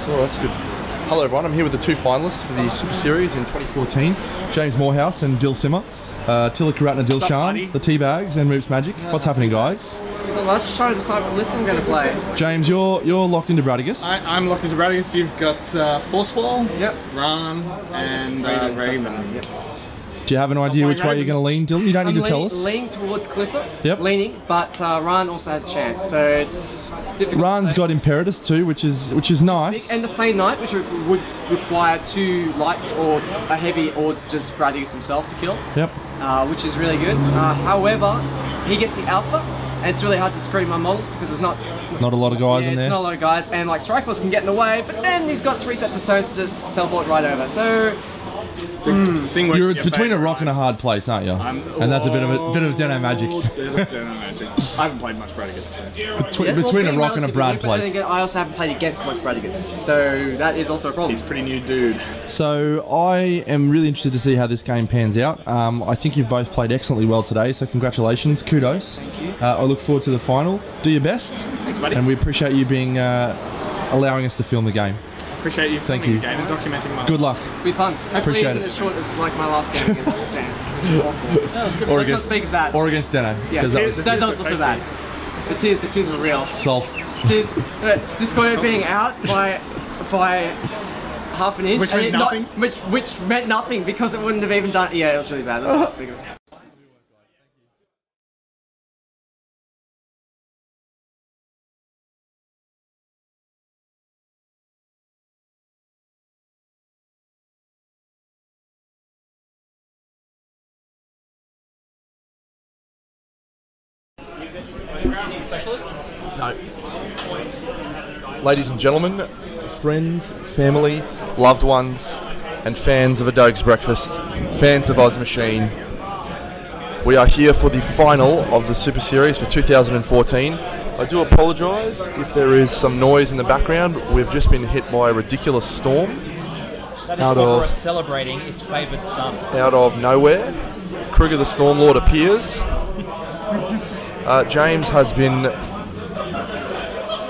Nice. Oh, that's good. Hello everyone, I'm here with the two finalists for the Super Series in 2014, James Moorhouse and Dill Simmer. Tilla Karatna Dilshan, the Teabags and Moops Magic. What's happening, guys? Let's just try to decide what list I'm going to play. James, you're locked into Bradigus. I'm locked into Bradigus. You've got Forceball, yep, Ran, and Raven. Yep. Do you have an idea which way you're going to lean, Dylan? You don't need to tell us. Leaning towards Calissa. Yep. Leaning, but Ran also has a chance, so it's difficult. Ran's got Imperatus too, which is nice. And the Fade Knight, which would require 2 lights or a heavy, or just Bradigus himself to kill. Yep. Which is really good. However, he gets the Alpha, and it's really hard to screen my models because there's not a lot of guys in there. It's not a lot of guys, and like Strike Force can get in the way, but then he's got 3 sets of stones to just teleport right over. So. You're between a rock and a hard place, aren't you? And that's a bit of Deno magic. I haven't played much Bradigus. Between a rock and a Brad place. But then I also haven't played against much Bradigus, so that is also a problem. He's a pretty new dude. So I am really interested to see how this game pans out. I think you've both played excellently well today, so congratulations, kudos. Thank you. I look forward to the final. Do your best. Thanks, buddy. And we appreciate you being allowing us to film the game. Appreciate you filming the game and documenting my Good luck. It'll be fun. Hopefully it isn't as short as like my last game against James, which is awful. That was good. Let's not speak of that. Or against Deno. Yeah, that was also bad. The tears were real. Salt. Tears, Discord being out by half an inch. Which meant nothing? Which meant nothing because it wouldn't have even done. Yeah, it was really bad. Let's not speak of it. No. Ladies and gentlemen, friends, family, loved ones, and fans of A Doge's Breakfast, fans of Oz Machine, we are here for the final of the Super Series for 2014. I do apologise if there is some noise in the background. We've just been hit by a ridiculous storm. That is out of celebrating its favoured son. Out of nowhere, Kruger the Stormlord appears. James has been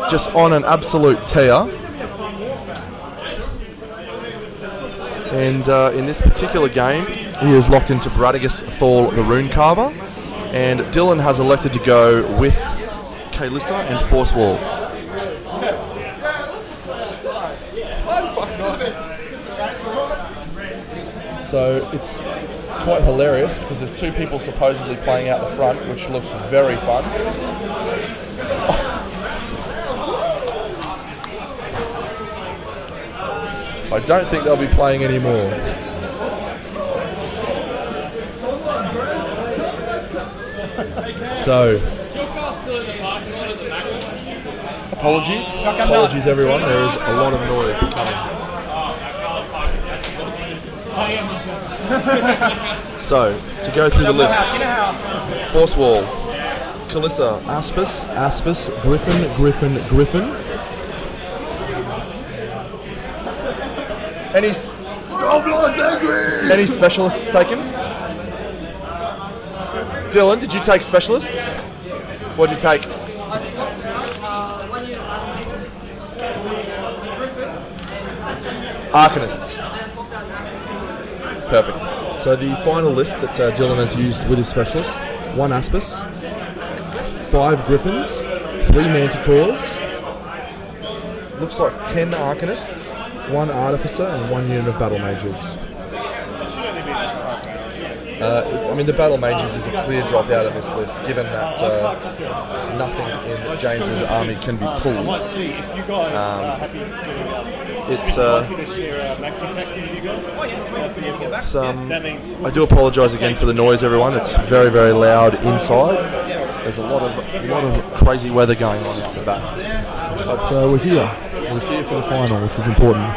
just on an absolute tear, and in this particular game he is locked into Bradigus Thal the Rune Carver, and Dylan has elected to go with Calissa and Force Wall. So it's quite hilarious because there's 2 people supposedly playing out the front, which looks very fun. I don't think they'll be playing anymore. So, apologies everyone, there is a lot of noise coming. So, to go through the lists: Force Wall, Calissa, Aspis, Griffin. Any Stormlord's angry! Any specialists taken? Dylan, did you take specialists? What'd you take? I swapped out 1 unit Griffin. Arcanists. Perfect. So the final list that Dylan has used with his specialists: 1 Aspis, 5 Griffins, 3 Manticores, looks like 10 Arcanists, 1 Artificer, and 1 unit of Battle Mages. I mean, the Battle Mages is a clear drop out of this list, given that nothing in James's army can be pulled. I do apologise again for the noise, everyone. It's very, very loud inside. There's a lot of crazy weather going on out the back. But we're here for the final, which is important.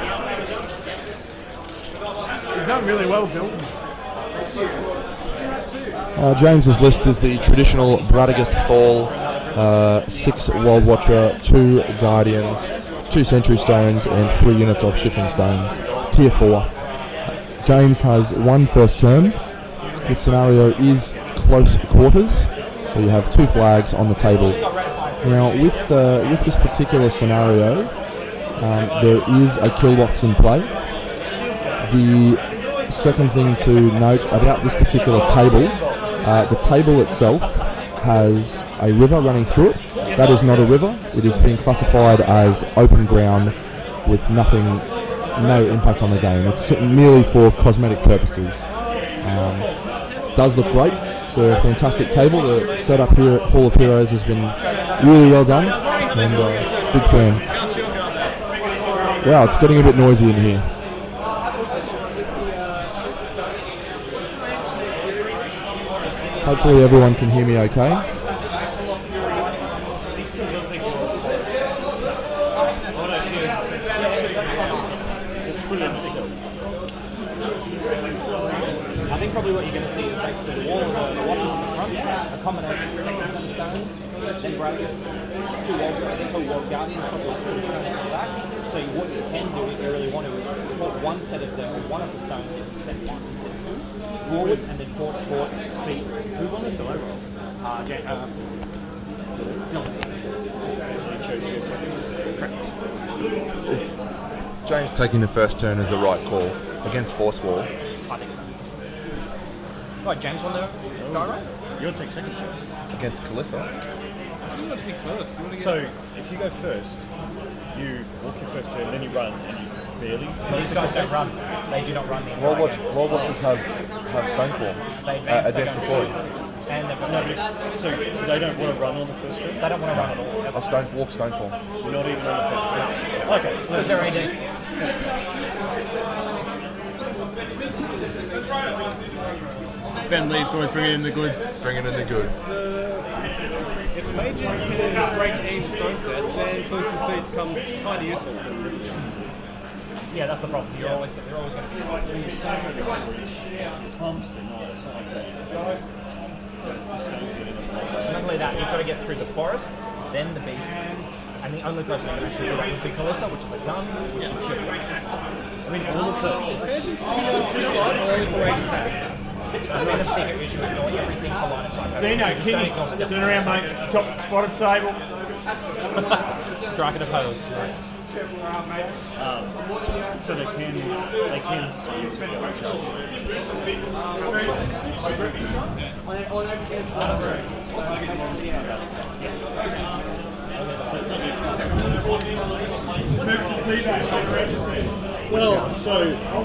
You've done really well, Bill. James's list is the traditional Bradigus Thal, 6 World Watcher, 2 Guardians, 2 Sentry Stones, and 3 units of Shifting Stones. Tier 4. James has 1 first turn. This scenario is close quarters, so you have 2 flags on the table. Now, with this particular scenario, there is a kill box in play. The second thing to note about this particular table, the table itself has a river running through it. That is not a river. It is being classified as open ground with no impact on the game. It's merely for cosmetic purposes. Does look great. It's a fantastic table. The setup here at Hall of Heroes has been really well done, and big fan. Wow, it's getting a bit noisy in here. Hopefully everyone can hear me okay. I think probably what you're going to see is basically the wall of the watches in the front, a combination of second center stones, then Bradigus, two wall guardians, probably a silver stone at the back. So what you can do if you really want to is put one of the stones in set 1 and set 2 forward, and then port feet. Who wanted to over? James taking the first turn is the right call against Force Wall. I think so. Right, James on the go right? You'll take second turn. Against Calissa. You want to pick first. So, if you go first, you walk your first turn, then you run, and you barely... These guys don't run. They do not run the entire game. Wall Watchers have Stoneform against the Floyd. And so they don't want to run on the first turn? They don't want to run at all. I'll walk Stoneform. You're not even on the first turn? Okay. So is there AD? Ben Lee's always bringing in the goods. If mages can break any stone sets, then closest feet becomes kind of useful. Yeah, that's the problem. They're always going to be Clumps, they're not. It's not like that. not only that, you've got to get through the forests, then the beasts, and the only person that can actually do that is the Calissa, which is a gun, which you shoot. I mean, all of the... random secret issue, ignore everything for line of sight. Dino, King, turn around, mate. Top, bottom table. Strike and oppose. So they can see you. Well, so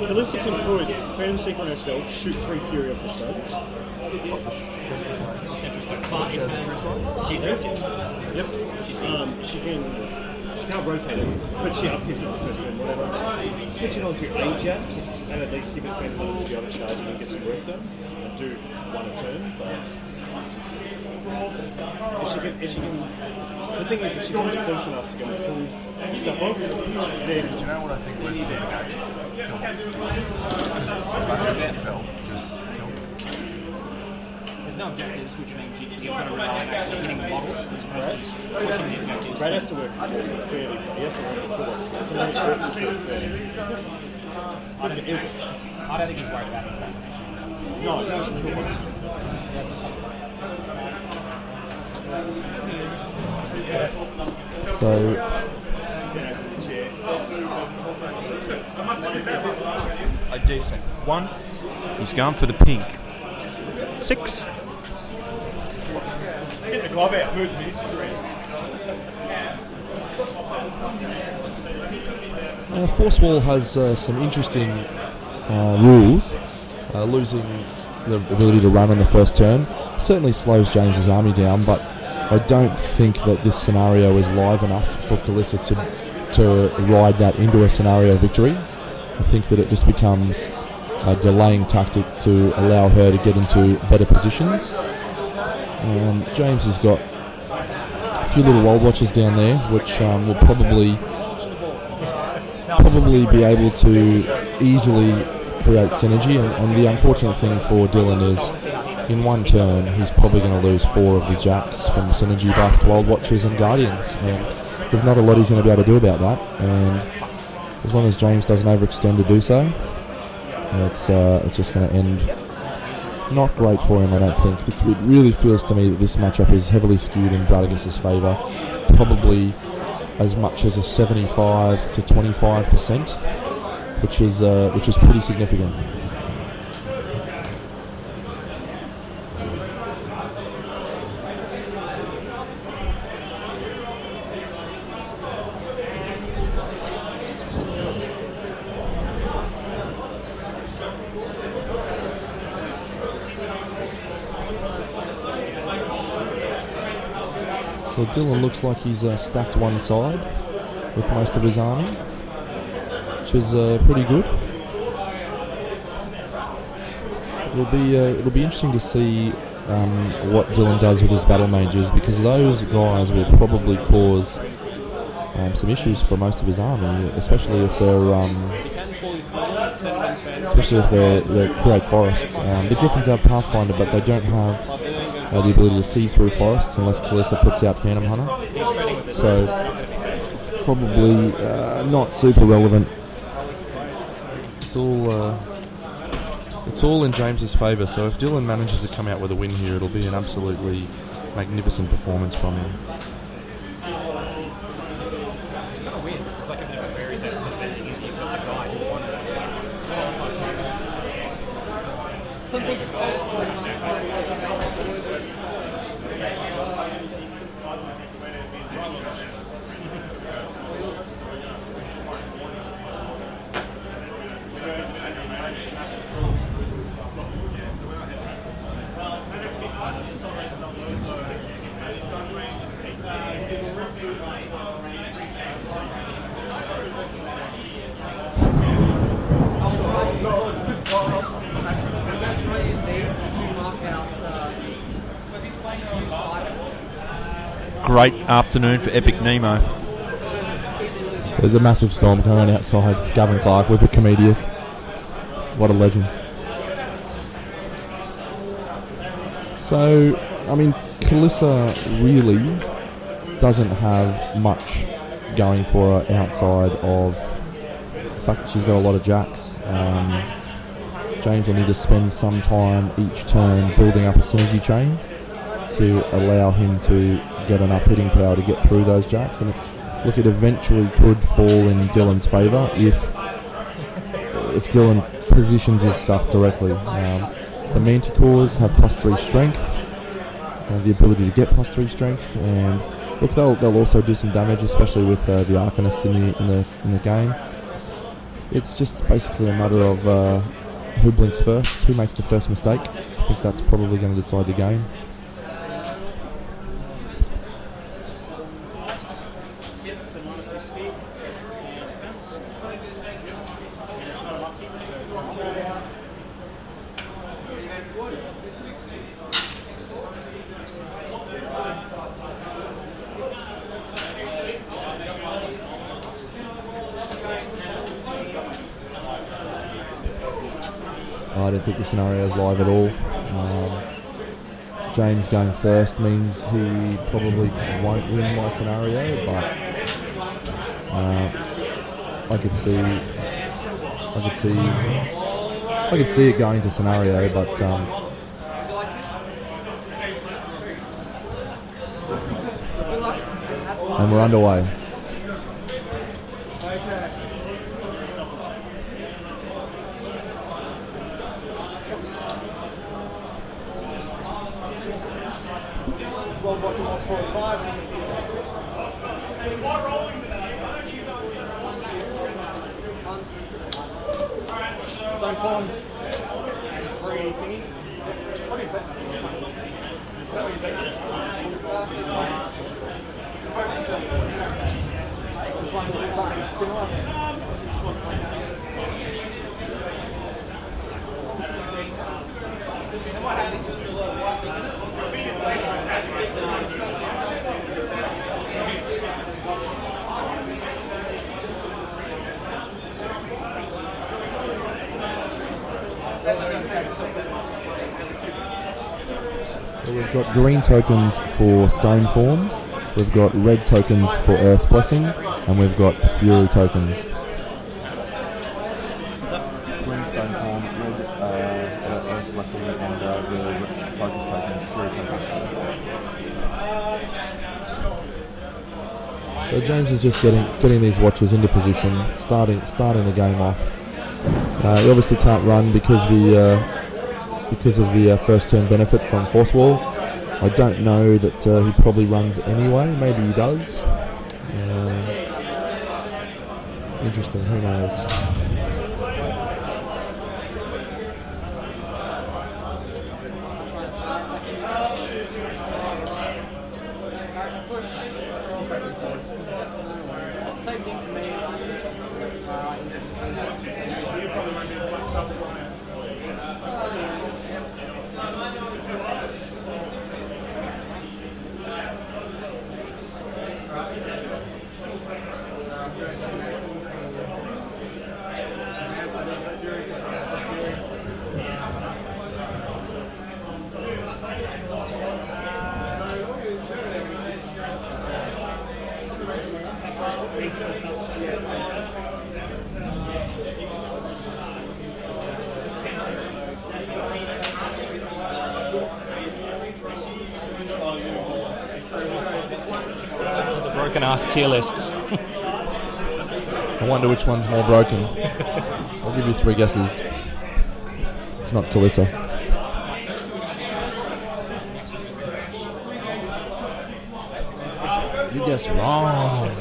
Calissa can put Phantom Seek on herself, shoot 3 Fury off the stones. Yep. She can't rotate it, but she upkicks it the first turn, whatever. Switch it onto Ajax, and at least give it Phantom to be able to charge it and get some work done. And do 1 a turn, but if she can, the thing is, if she comes close enough to go and pull stuff off, then... Do you know what I think we're doing now? There's no objectives, which means you're going to rely on actually hitting the models as opposed to pushing the objectives. Brad has to work fairly. He has to work the pull-offs. I don't think he's worried about assassination. No, he has to pull-offs. So a decent 1. He's going for the pink. 6. Get the glove out, move the Force Wall has some interesting rules. Losing the ability to run on the first turn certainly slows James's army down, but I don't think that this scenario is live enough for Calissa to ride that into a scenario victory. I think that it just becomes a delaying tactic to allow her to get into better positions. James has got a few little World Watchers down there, which will probably be able to easily create synergy. And the unfortunate thing for Dylan is, in 1 turn, he's probably going to lose 4 of the Jacks from synergy buffed World Watchers and Guardians. And there's not a lot he's going to be able to do about that. And as long as James doesn't overextend to do so, it's just going to end not great for him, I don't think. It really feels to me that this matchup is heavily skewed in Bradigus' favour. Probably as much as a 75 to 25%, which is pretty significant. So Dylan looks like he's stacked one side with most of his army, which is pretty good. It'll be interesting to see what Dylan does with his battle mages, because those guys will probably cause some issues for most of his army, especially if they're create forests. The Griffins have Pathfinder, but they don't have the ability to see through forests unless Kalissa puts out Phantom Hunter. So it's probably not super relevant. It's all in James's favour. So if Dylan manages to come out with a win here, it'll be an absolutely magnificent performance from him. Great afternoon for Epic Nemo. There's a massive storm going outside. Gavin Clark with a comedian. What a legend. So, I mean, Kalissa really doesn't have much going for her outside of the fact that she's got a lot of jacks. James will need to spend some time each turn building up a synergy chain to allow him to get enough hitting power to get through those jacks, and look, it eventually could fall in Dylan's favour if Dylan positions his stuff correctly. The Manticores have +3 strength, the ability to get +3 strength, and look, they'll also do some damage, especially with the Arcanist in the game. It's just basically a matter of who blinks first, who makes the first mistake. I think that's probably going to decide the game. I don't think the scenario is live at all. James going first means he probably won't win my scenario, but I could see it going to scenario, but and we're underway. So we've got green tokens for Stone Form, we've got red tokens for Earth's Blessing, and we've got Fury tokens. Green Stone Form, red Earth's Blessing, and the focus tokens, Fury tokens. So James is just getting these watchers into position, starting the game off. He obviously can't run because of the first turn benefit from force wall. I don't know that he probably runs anyway. Maybe he does. Interesting. Who knows? Same thing for me. The broken ass tier lists. I wonder which one's more broken. I'll give you 3 guesses. It's not Calissa. You guessed wrong.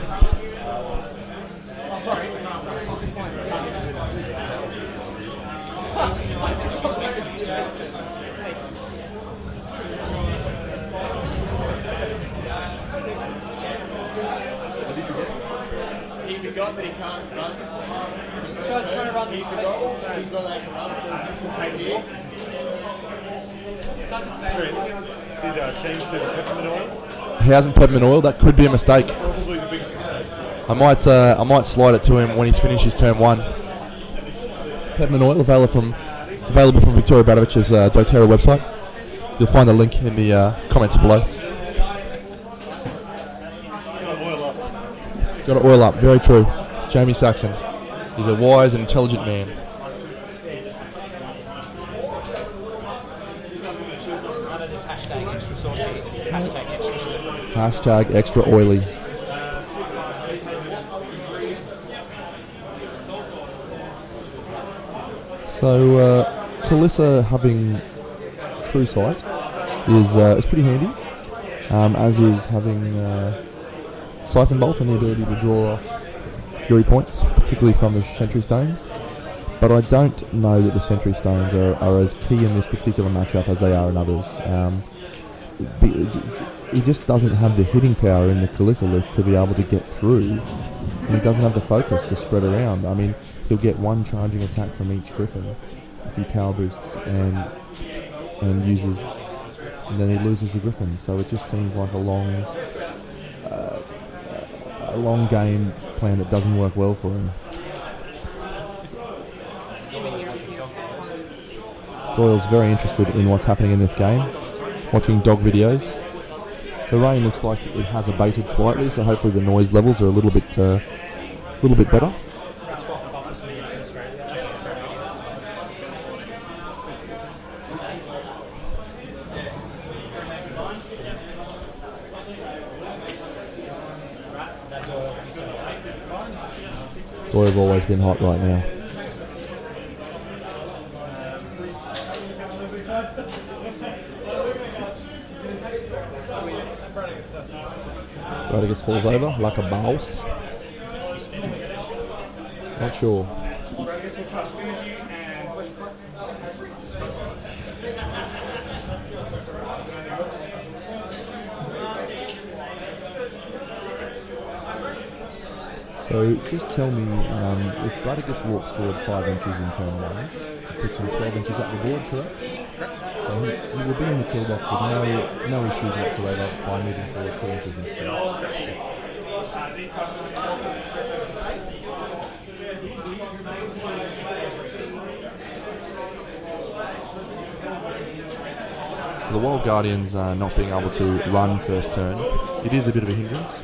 He forgot that he can't run. Trying to run the He forgot that he's not able to run because this was idea. Did change to the peppermint oil? He hasn't peppermint oil. That could be a mistake. Probably the biggest mistake. I might slide it to him when he's finished his turn 1. Peppermint oil available from Victoria Bradovich's doTERRA website. You'll find the link in the comments below. Got to oil up. Very true. Jamie Saxon. He's a wise and intelligent man. Hashtag extra oily. So Calissa having true sight is pretty handy, as is having Siphon Bolt and the ability to draw off Fury points, particularly from the Sentry Stones. But I don't know that the Sentry Stones are as key in this particular matchup as they are in others. He just doesn't have the hitting power in the Calissa list to be able to get through, and he doesn't have the focus to spread around. I mean, he'll get 1 charging attack from each Griffin if he power boosts and uses, and then he loses the Griffin. So it just seems like a long game plan that doesn't work well for him. Doyle's very interested in what's happening in this game, watching dog videos. The rain looks like it has abated slightly, so hopefully the noise levels are a little bit better. Doyle's always been hot right now. Bradovis falls over like a mouse. Not sure. So just tell me, if Bradovis walks forward 5 inches in turn 1, it puts him 12 inches up the board, correct? So he will be in the kill box with no issues whatsoever by moving forward 2 inches next turn. So the Wild Guardians not being able to run first turn, it is a bit of a hindrance.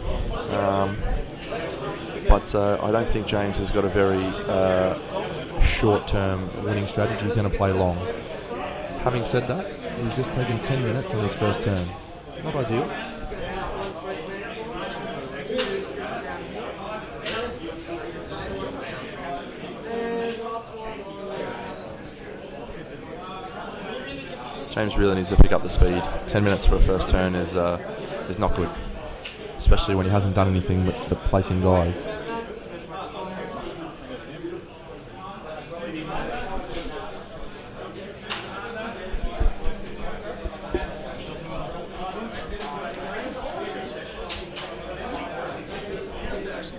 But I don't think James has got a very short-term winning strategy. He's going to play long. Having said that, he's just taken 10 minutes on his first turn. Not ideal. James really needs to pick up the speed. 10 minutes for a first turn is not good, especially when he hasn't done anything but placing guys.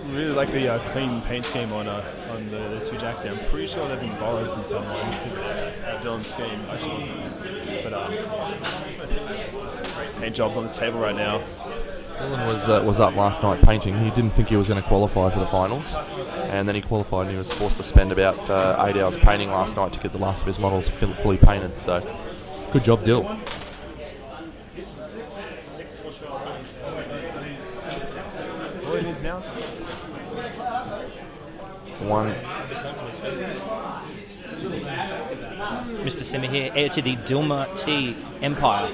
Really like the clean paint scheme on the two jacks there. I'm pretty sure they've been borrowed from someone because Dylan's scheme actually wasn't. But paint jobs on this table right now. Dylan was up last night painting. He didn't think he was going to qualify for the finals, and then he qualified and he was forced to spend about 8 hours painting last night to get the last of his models fully painted. So, good job, Dill. All it is now. One. Mr. Simmer here, heir to the Dilma T Empire.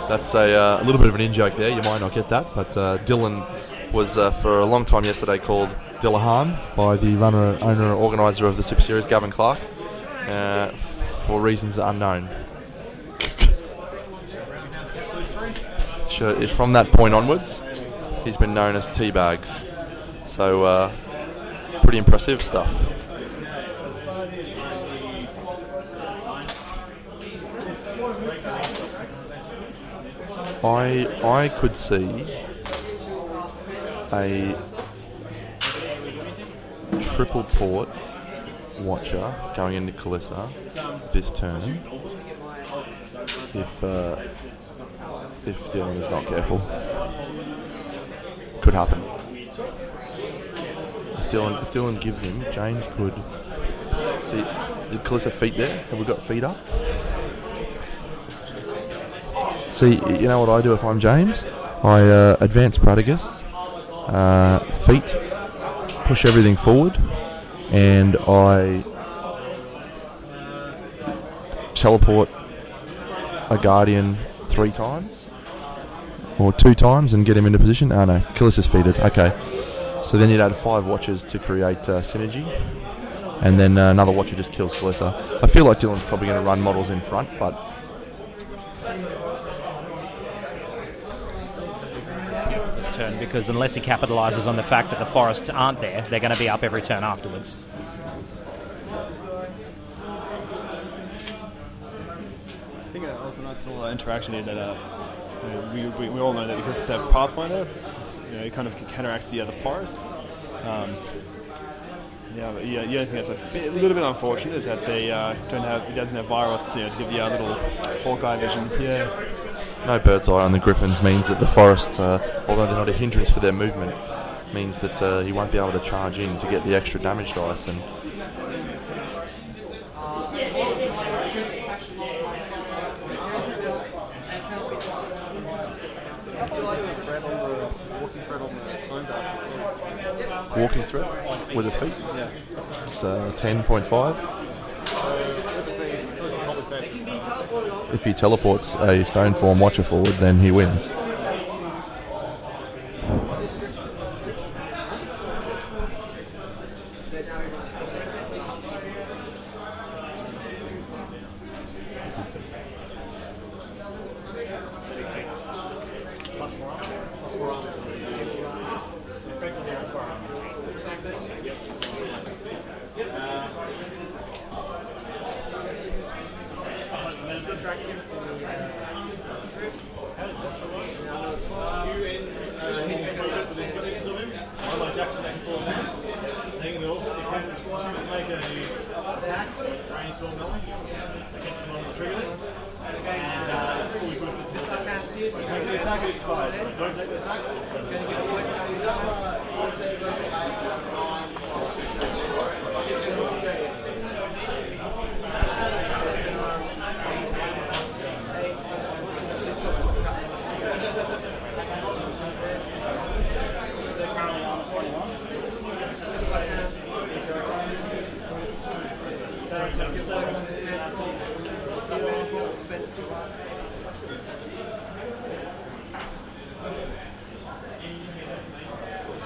That's a little bit of an in-joke there. You might not get that, but Dylan was for a long time yesterday called Dillahan by the runner, owner, organiser of the Super Series, Gavin Clark, for reasons unknown. From that point onwards, he's been known as Teabags. So, pretty impressive stuff. I could see a triple port watcher going into Calissa this turn if Dylan is not careful. Could happen. If Dylan gives him, James could see. Did Calissa feet there? Have we got feet up? See, you know what I do if I'm James? I advance Bradigus, feet, push everything forward, and I teleport a Guardian 3 times, or 2 times, and get him into position. Oh no, Calissa's feated, okay. So then you'd add 5 watches to create synergy, and then another watcher just kills Calissa. I feel like Dylan's probably going to run models in front, but turn, because unless he capitalises on the fact that the forests aren't there, they're going to be up every turn afterwards. I think also a nice little interaction is that we all know that the Griffins have Pathfinder. It kind of counteracts the forest. The only thing that's a little bit unfortunate is that they he doesn't have virus to give the little Hawkeye vision. Yeah. No bird's eye on the Griffins means that the forests, although they're not a hindrance for their movement, means that he won't be able to charge in to get the extra damage dice. And walking thread with a feet. Yeah. It's 10.5. If he teleports a stone form watcher forward, then he wins.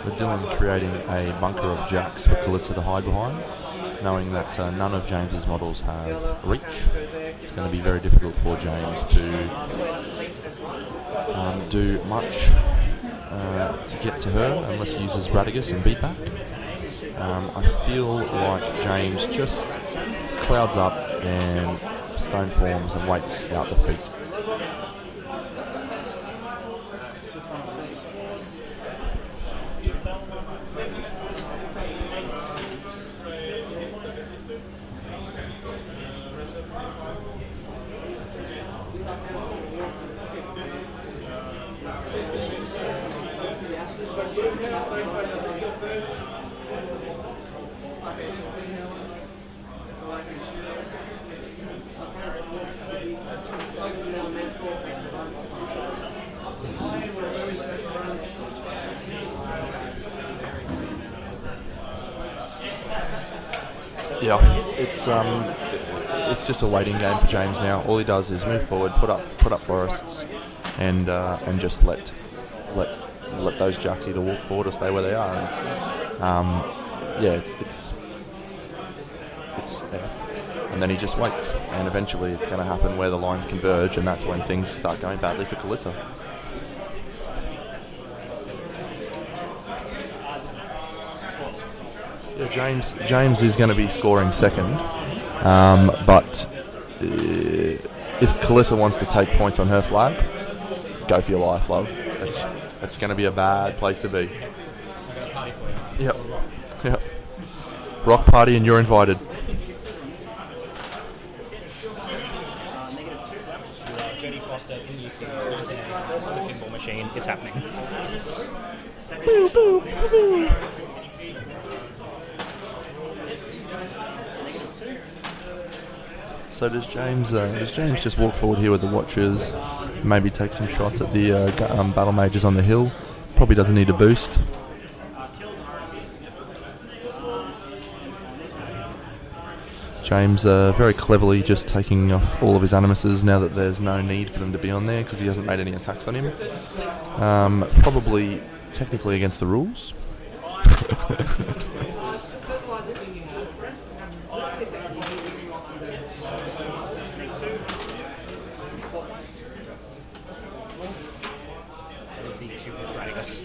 So Dylan's creating a bunker of jacks for Calissa to hide behind. knowing that none of James's models have reach. It's going to be very difficult for James to do much to get to her unless he uses Radigus and beat back. I feel like James just clouds up and stone forms and waits out the feet. Yeah, it's just a waiting game for James now. All he does is move forward, put up forests, and just let those jacks either walk forward or stay where they are. And, and then he just waits, and eventually it's going to happen where the lines converge, and that's when things start going badly for Calissa. Yeah, James is going to be scoring second, but if Calissa wants to take points on her flag, go for your life, love. It's going to be a bad place to be. Yep. Rock party, and you're invited. Pinball machine. It's happening. Boo, boo, boo. So does James just walk forward here with the watchers, maybe take some shots at the battle mages on the hill? Probably doesn't need a boost. James very cleverly just taking off all of his animuses now that there's no need for them to be on there because he hasn't made any attacks on him. Probably technically against the rules.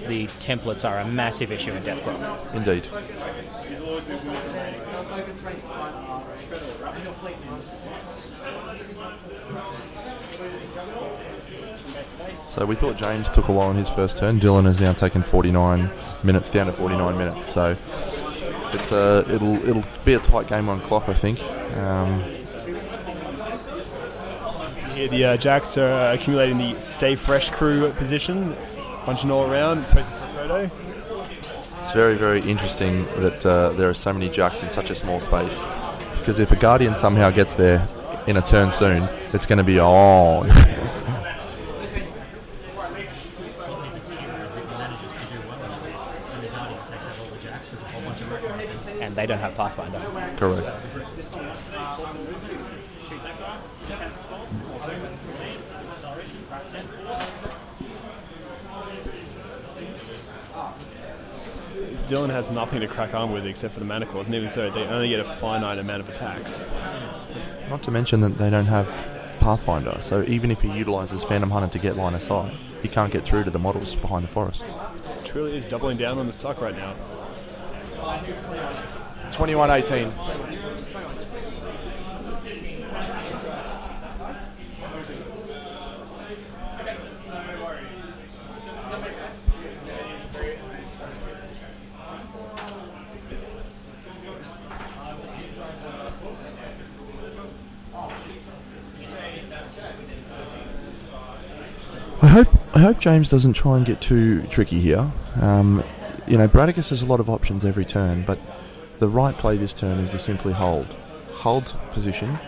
The templates are a massive issue in Death Club. Indeed. So we thought James took a while on his first turn. Dylan has now taken 49 minutes, down to 49 minutes. So it'll be a tight game on clock, I think. Here the Jacks are accumulating the Stay Fresh crew position, punching all around, posing for a photo. It's very, very interesting that there are so many Jacks in such a small space, because if a Guardian somehow gets there in a turn soon, it's going to be on. And they don't have Pathfinder. Correct. Dylan has nothing to crack on with except for the manacles, and even so, they only get a finite amount of attacks. Not to mention that they don't have Pathfinder, so even if he utilises Phantom Hunter to get line of sight, he can't get through to the models behind the forests. It truly is doubling down on the suck right now. 21-18. I hope James doesn't try and get too tricky here. Bradicus has a lot of options every turn, but the right play this turn is to simply hold position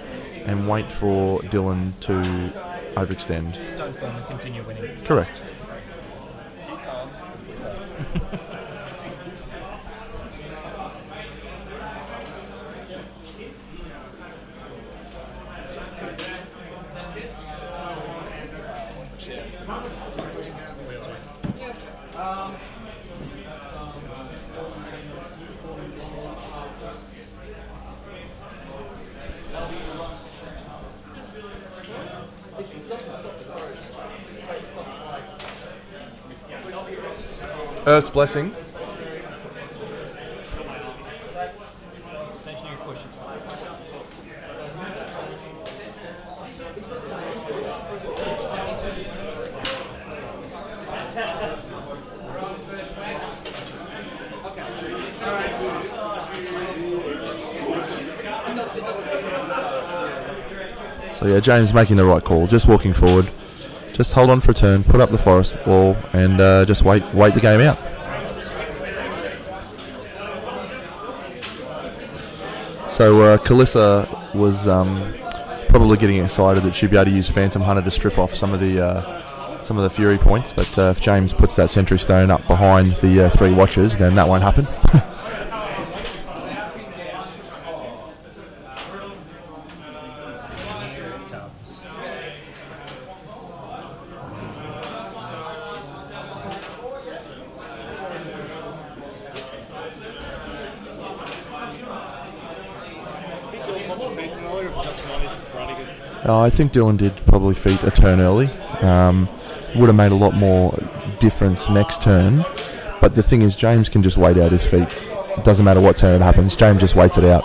and wait for Dylan to overextend. Stone firm and continue winning. Correct. Earth's Blessing. Stationary push. So yeah, James making the right call, just walking forward. Just hold on for a turn, put up the forest wall, and just wait the game out. So Kalissa was probably getting excited that she'd be able to use Phantom Hunter to strip off some of the Fury points, but if James puts that Sentry Stone up behind the 3 Watchers, then that won't happen. I think Dylan did probably feat a turn early. Would have made a lot more difference next turn. But the thing is, James can just wait out his feat. It doesn't matter what turn it happens. James just waits it out.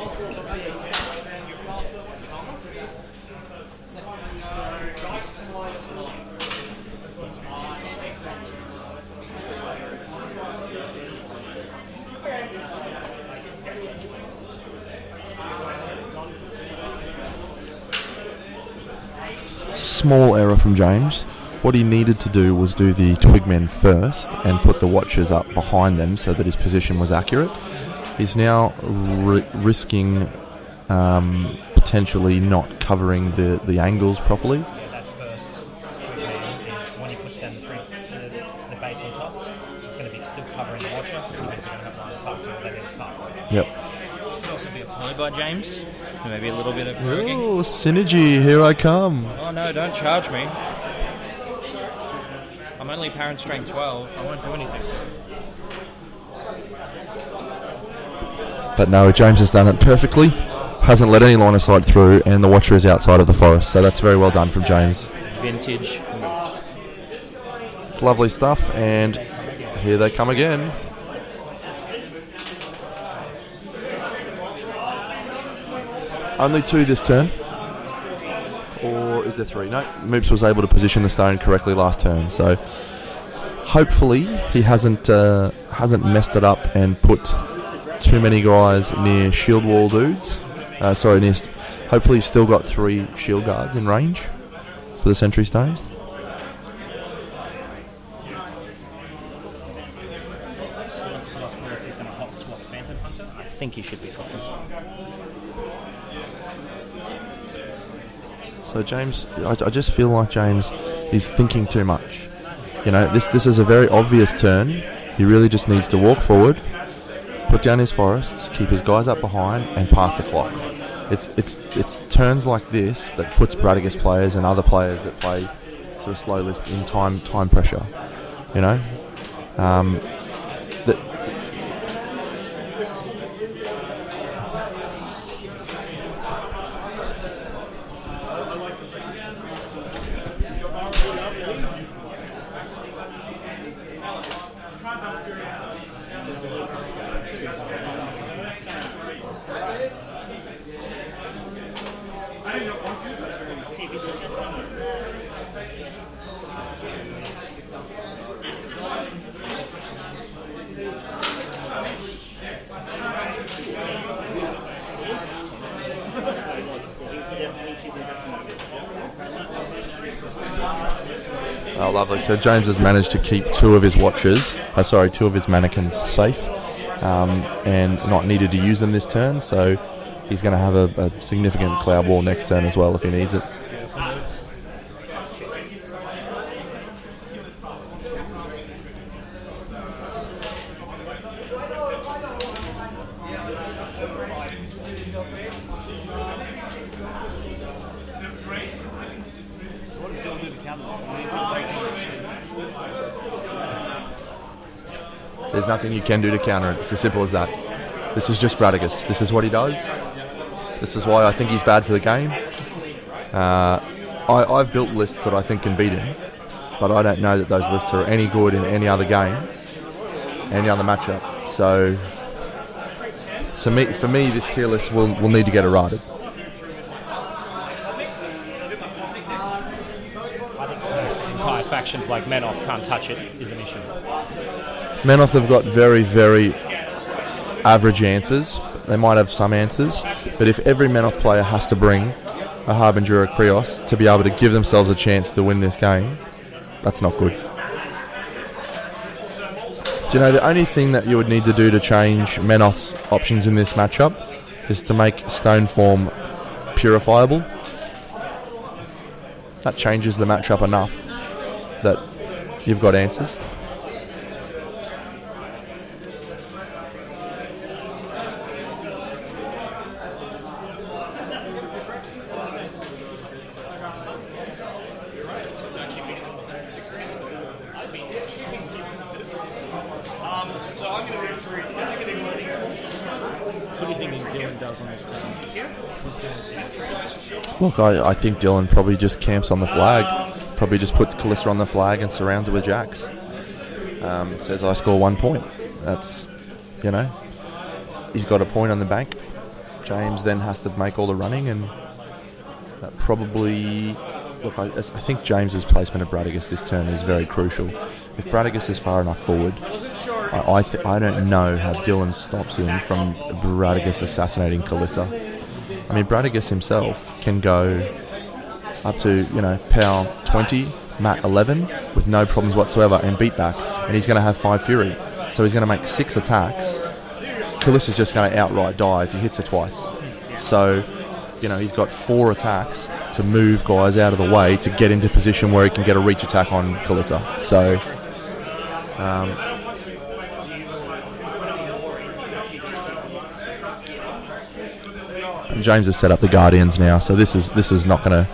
Small error from James. What he needed to do was do the Twigmen first and put the Watchers up behind them so that his position was accurate. He's now risking potentially not covering the angles properly. That first Twigman is when he puts down the base on top, it's going to be still covering the Watcher, and he's going to have line of sight, so that is part for it. Yep. Could also be applied by James. Maybe a little bit of roguing. Oh, synergy, here I come. Oh no, don't charge me. I'm only parent strain 12, I won't do anything. But no, James has done it perfectly. Hasn't let any line of sight through, and the Watcher is outside of the forest, so that's very well done from James. Vintage moves. It's lovely stuff, and here they come again. Only 2 this turn. Or is there 3? No, Moops was able to position the stone correctly last turn, so hopefully he hasn't messed it up and put too many guys near shield wall dudes. Hopefully he's still got 3 shield guards in range for the Sentry Stone. He's going to hot swap Phantom Hunter. I think he should be fine. So James, I just feel like James is thinking too much. You know, this is a very obvious turn. He really just needs to walk forward, put down his forests, keep his guys up behind, and pass the clock. It's turns like this that puts Bradigus players and other players that play sort of slow list in time pressure. You know, Oh, lovely. So James has managed to keep 2 of his Watchers, 2 of his mannequins safe, and not needed to use them this turn. So he's going to have a significant cloud wall next turn as well if he needs it. There's nothing you can do to counter it. It's as simple as that. This is just Bradigus. This is what he does. This is why I think he's bad for the game. I've built lists that I think can beat him, but I don't know that those lists are any good in any other game, any other matchup. So for me, this tier list will need to get errated. I think entire factions like Menoth can't touch it is an issue. Menoth have got very, very average answers. They might have some answers, but if every Menoth player has to bring a Harbinger or a Krios to be able to give themselves a chance to win this game, that's not good. Do you know, the only thing that you would need to do to change Menoth's options in this matchup is to make Stone Form purifiable. That changes the matchup enough that you've got answers. Look, I think Dylan probably just camps on the flag. Probably just puts Calissa on the flag and surrounds it with jacks. Says I score 1 point. That's, you know, he's got a point on the bank. James then has to make all the running, and that probably... Look, I think James's placement of Bradigus this turn is very crucial. If Bradigus is far enough forward, I don't know how Dylan stops him from Bradigus assassinating Calissa. I mean, Bradigus himself can go up to, you know, power 20, mat 11 with no problems whatsoever and beat back, and he's going to have 5 Fury. So he's going to make 6 attacks. Calissa's just going to outright die if he hits her twice. So, you know, he's got 4 attacks to move guys out of the way to get into position where he can get a reach attack on Calissa. So, James has set up the Guardians now, so this is not gonna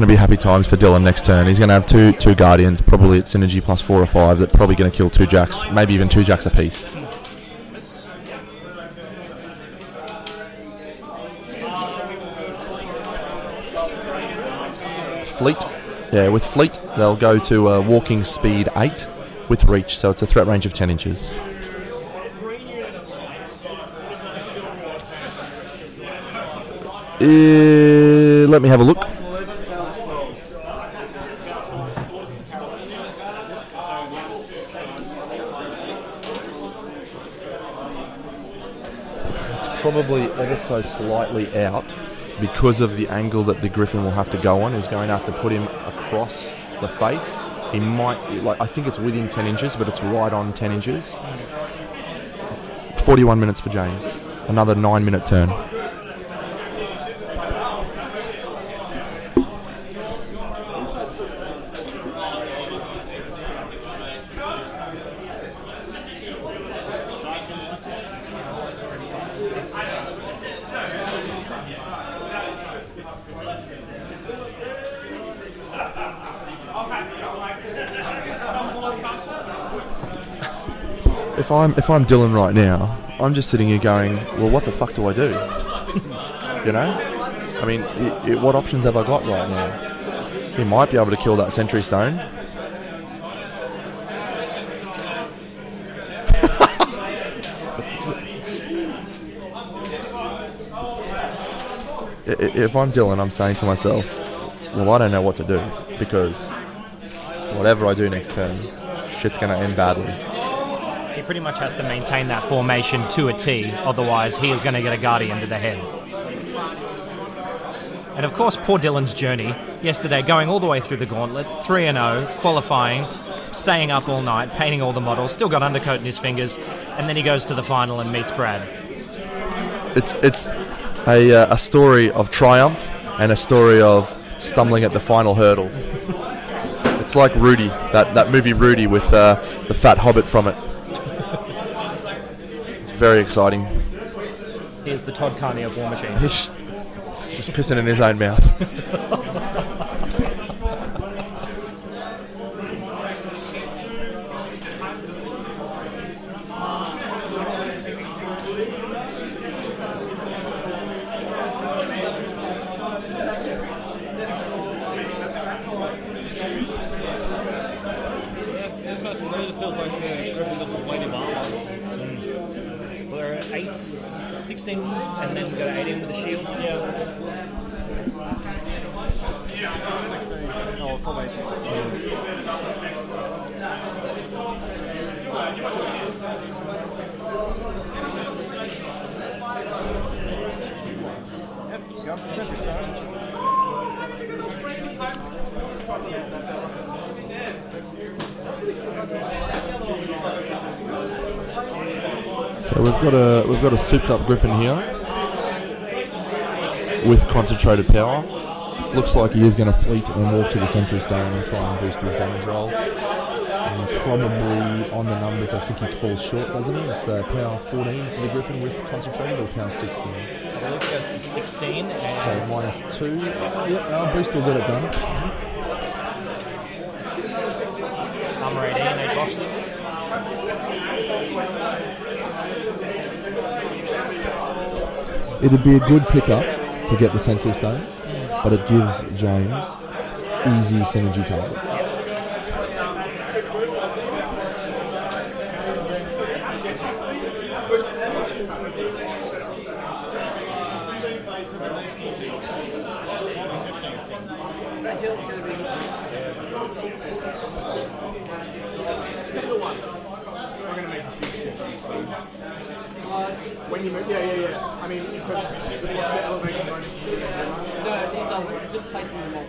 be happy times for Dylan next turn. He's gonna have two Guardians, probably at synergy plus 4 or 5. That's probably gonna kill 2 jacks, maybe even 2 jacks apiece. Fleet, yeah, with Fleet they'll go to walking speed 8 with reach, so it's a threat range of 10 inches. Let me have a look. It's probably ever so slightly out because of the angle that the Griffin will have to go on. Is going to have to put him across the face. He might, I think it's within 10 inches, but it's right on 10 inches. 41 minutes for James. Another 9-minute turn. If I'm Dylan right now, I'm just sitting here going, well, what the fuck do I do? You know? I mean, what options have I got right now? He might be able to kill that Sentry Stone. If I'm Dylan, I'm saying to myself, well, I don't know what to do, because whatever I do next turn, shit's going to end badly. He pretty much has to maintain that formation to a T, otherwise he is going to get a Guardian to the head. And of course, poor Dylan's journey yesterday, going all the way through the gauntlet, 3-0, qualifying, staying up all night, painting all the models, still got undercoat in his fingers, and then he goes to the final and meets Brad. It's a story of triumph and a story of stumbling at the final hurdle. It's like Rudy, that movie Rudy with the fat hobbit from it. Very exciting. Here's the Todd Carney of War Machine. He's just pissing in his own mouth. it just feels like Griffin doesn't play him armor. We're at 8, 16, and then we go to 18 with the shield. Yeah. Oh, full 18. Yep, go for Sentry Stone. So we've got a souped up Griffin here with concentrated power. Looks like he is going to fleet and walk to the Sentry Stone and try and boost his damage roll. Probably on the numbers, I think he falls short, doesn't he? It's power 14 for the Griffin with concentrated, or power 16. I believe it goes to 16. So -2. Yep, our boost will get it done. Armor 18, 8 boxes. It'd be a good pickup to get the Sentry Stone, but it gives James easy synergy targets. When you move, yeah. I mean, in terms of the elevation bonus. No, it doesn't. It's just placing them on.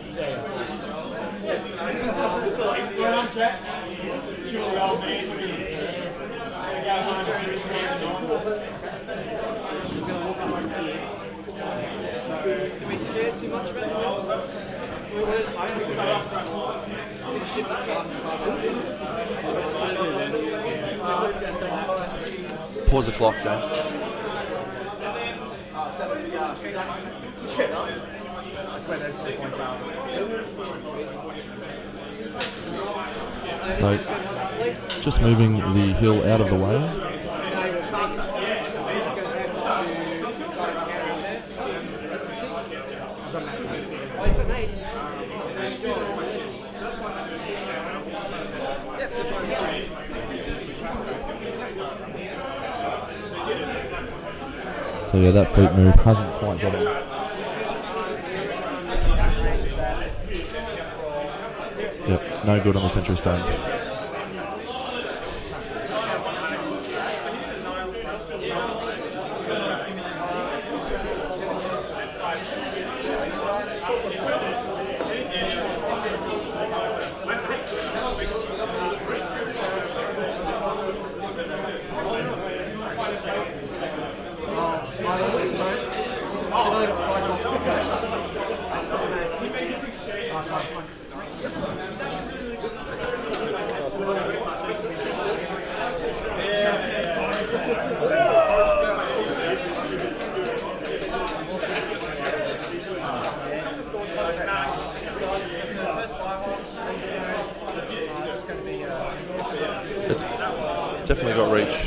Just going to walk up over here. So, do we care too much about that? Do we want to just shift it side to side? Pause the clock, James. So, just moving the hill out of the way. So yeah, that fleet move hasn't quite got it. Yep, no good on the Sentry Stone. It's definitely got reach.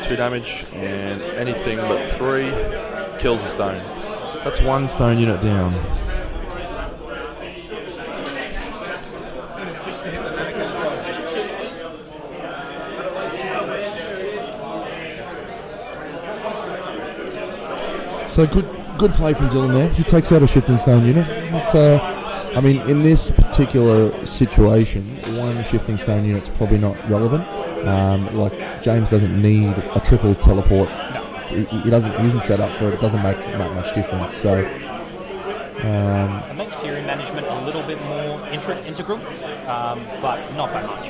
2 damage, and anything but 3 kills the stone. That's 1 stone unit down. So good play from Dylan there. He takes out a shifting stone unit. But, I mean, in this particular situation, 1 shifting stone unit's probably not relevant. Like James doesn't need a triple teleport. He isn't set up for it. It doesn't make much difference. So it makes Fury management a little bit more integral, but not by much.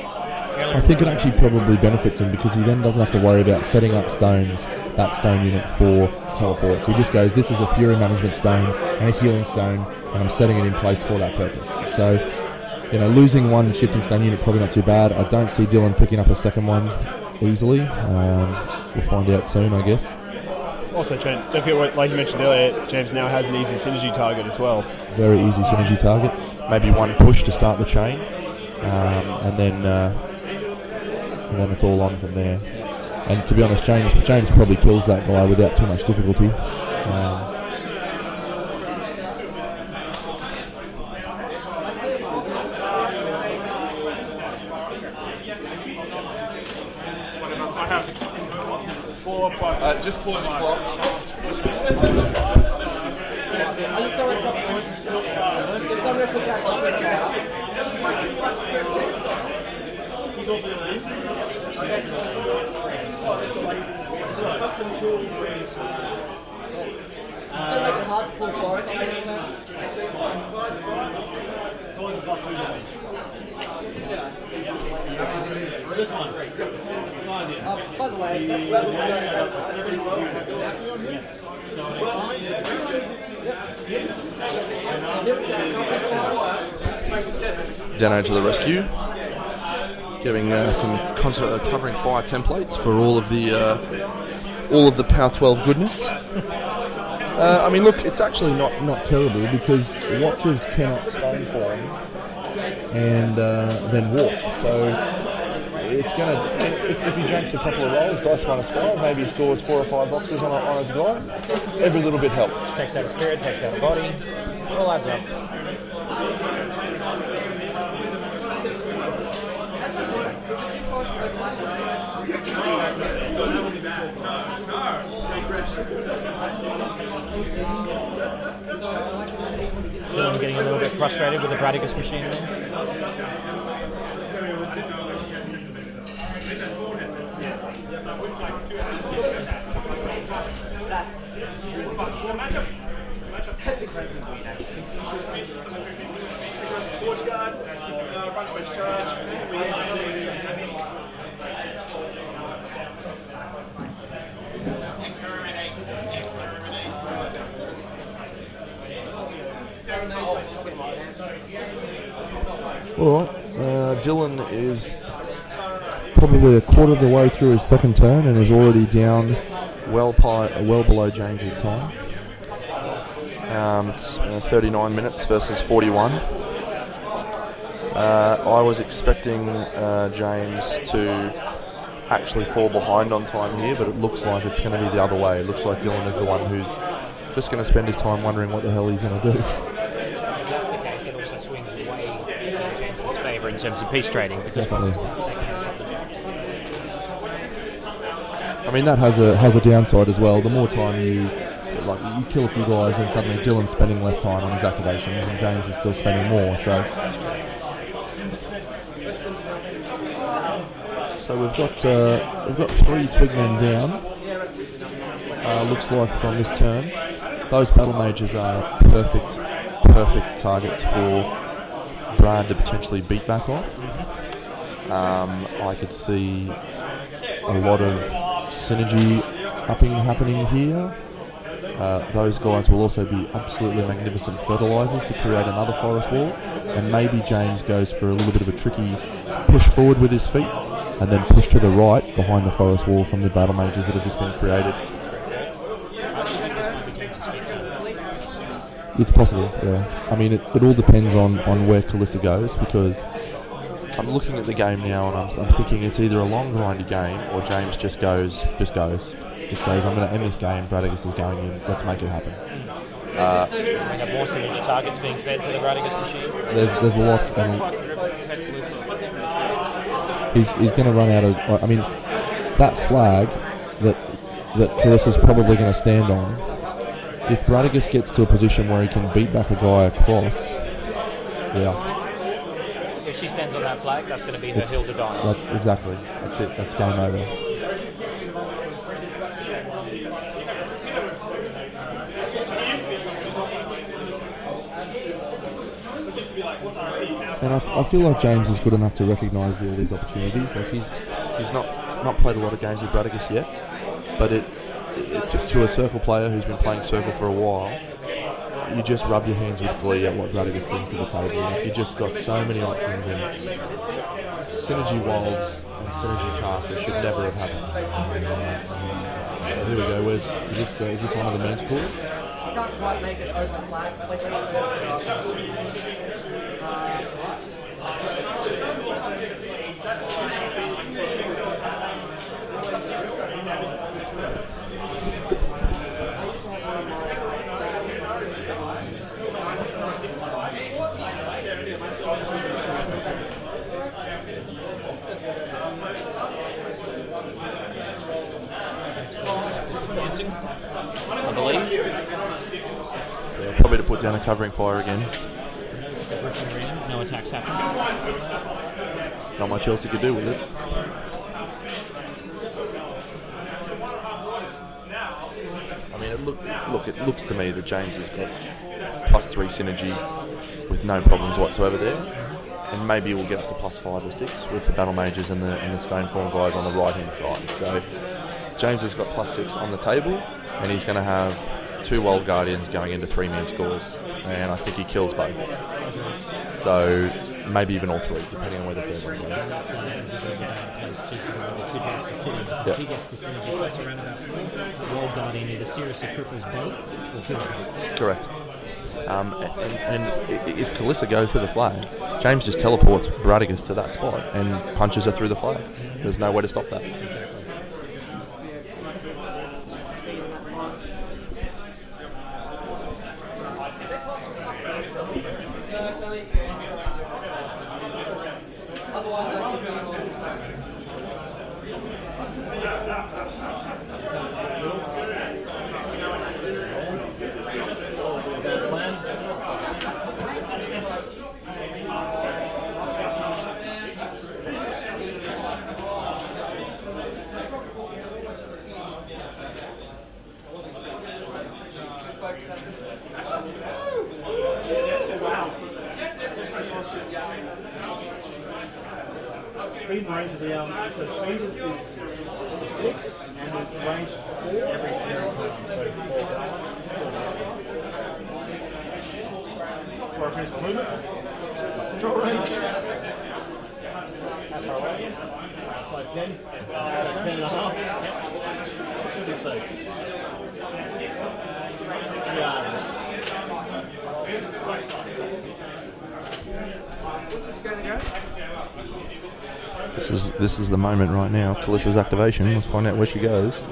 I think it actually probably benefits him because he then doesn't have to worry about setting up that stone unit for teleports. He just goes, this is a Fury management stone and a healing stone, and I'm setting it in place for that purpose. So, you know, losing 1 shifting stone unit probably not too bad. I don't see Dylan picking up a second one easily. We'll find out soon, I guess. Also, Trent, don't forget, like you mentioned earlier, James now has an easy synergy target as well. Very easy synergy target. Maybe 1 push to start the chain, and then it's all on from there. And to be honest, James probably kills that guy without too much difficulty. 4 plus. Just pause the clock. I just don't like the if somebody put that custom tool like hard to pull bars on this now. This one. By the way, that's Dano to the rescue, giving some covering fire templates for all of the Power 12 goodness. I mean, look, it's actually not terrible because watchers cannot stone form and then walk. So it's going to, if he jumps a couple of rolls, dice -5, maybe he scores 4 or 5 boxes on a guy. Every little bit helps. Takes out a spirit, takes out a body. All adds up. Dylan getting a little bit frustrated with the Bradigus machine there. That's incredibly weird, actually. Sports guard, run switch charge. Alright, Dylan is probably a quarter of the way through his second turn and is already down well below James's time. It's 39 minutes versus 41. I was expecting James to actually fall behind on time here, but it looks like it's going to be the other way. It looks like Dylan is the one who's just going to spend his time wondering what the hell he's going to do. In terms of piece trading, because I mean that has a downside as well. The more time you kill a few guys, and suddenly Dylan's spending less time on his activations, and James is still spending more. So we've got 3 Twigmen down. Looks like from this turn, those battle mages are perfect targets for Brad to potentially beat back off. I could see a lot of synergy happening here. Those guys will also be absolutely magnificent fertilizers to create another forest wall, and maybe James goes for a little bit of a tricky push forward with his feet and then push to the right behind the forest wall from the battle mages that have just been created. It's possible, yeah. I mean, it all depends on where Calissa goes, because I'm looking at the game now and I'm thinking it's either a long grindy game or James just goes, I'm going to end this game, Bradigus is going in, let's make it happen. have more synergy targets being fed to the Bradigus machine. There's lots, and he's going to run out of, I mean, that flag that Calissa's probably going to stand on, if Bradigus gets to a position where he can beat back a guy across, yeah. If she stands on that flag, that's going to be her hill to die on. That's exactly. That's it. That's game over. And I feel like James is good enough to recognise all these opportunities. Like he's not played a lot of games with Bradigus yet, but to a Circle player who's been playing Circle for a while, you just rub your hands with glee at what Bradigus brings to the table. Like, you just got so many options, and synergy wilds and synergy cast that should never have happened. So here we go. Is this one of the main calls? I can't quite make it open flag. put down a covering fire again. No attacks happening. Not much else he could do with it. I mean, it looks to me that James has got +3 synergy with no problems whatsoever there, and maybe we'll get up to +5 or 6 with the battle mages and the Stoneform guys on the right hand side. So James has got +6 on the table, and he's going to have 2 Wild Guardians going into 3-man scores, and I think he kills both. So maybe even all 3, depending on where the third one goes. Yep. He gets the synergy plus around about 4. Wild Guardian either seriously cripples both or kills both. Correct. And if Kalissa goes to the flag, James just teleports Bradigus to that spot and punches her through the flag. There's no way to stop that. Speed and range of the so speed is 6 and the range 4 every 3 times. So 4. Before I finish the movement. Control range. How far away? So 10. 10.5. Should be safe. Yeah. This is going to go. This is the moment right now. Kalissa's activation. Let's find out where she goes. She's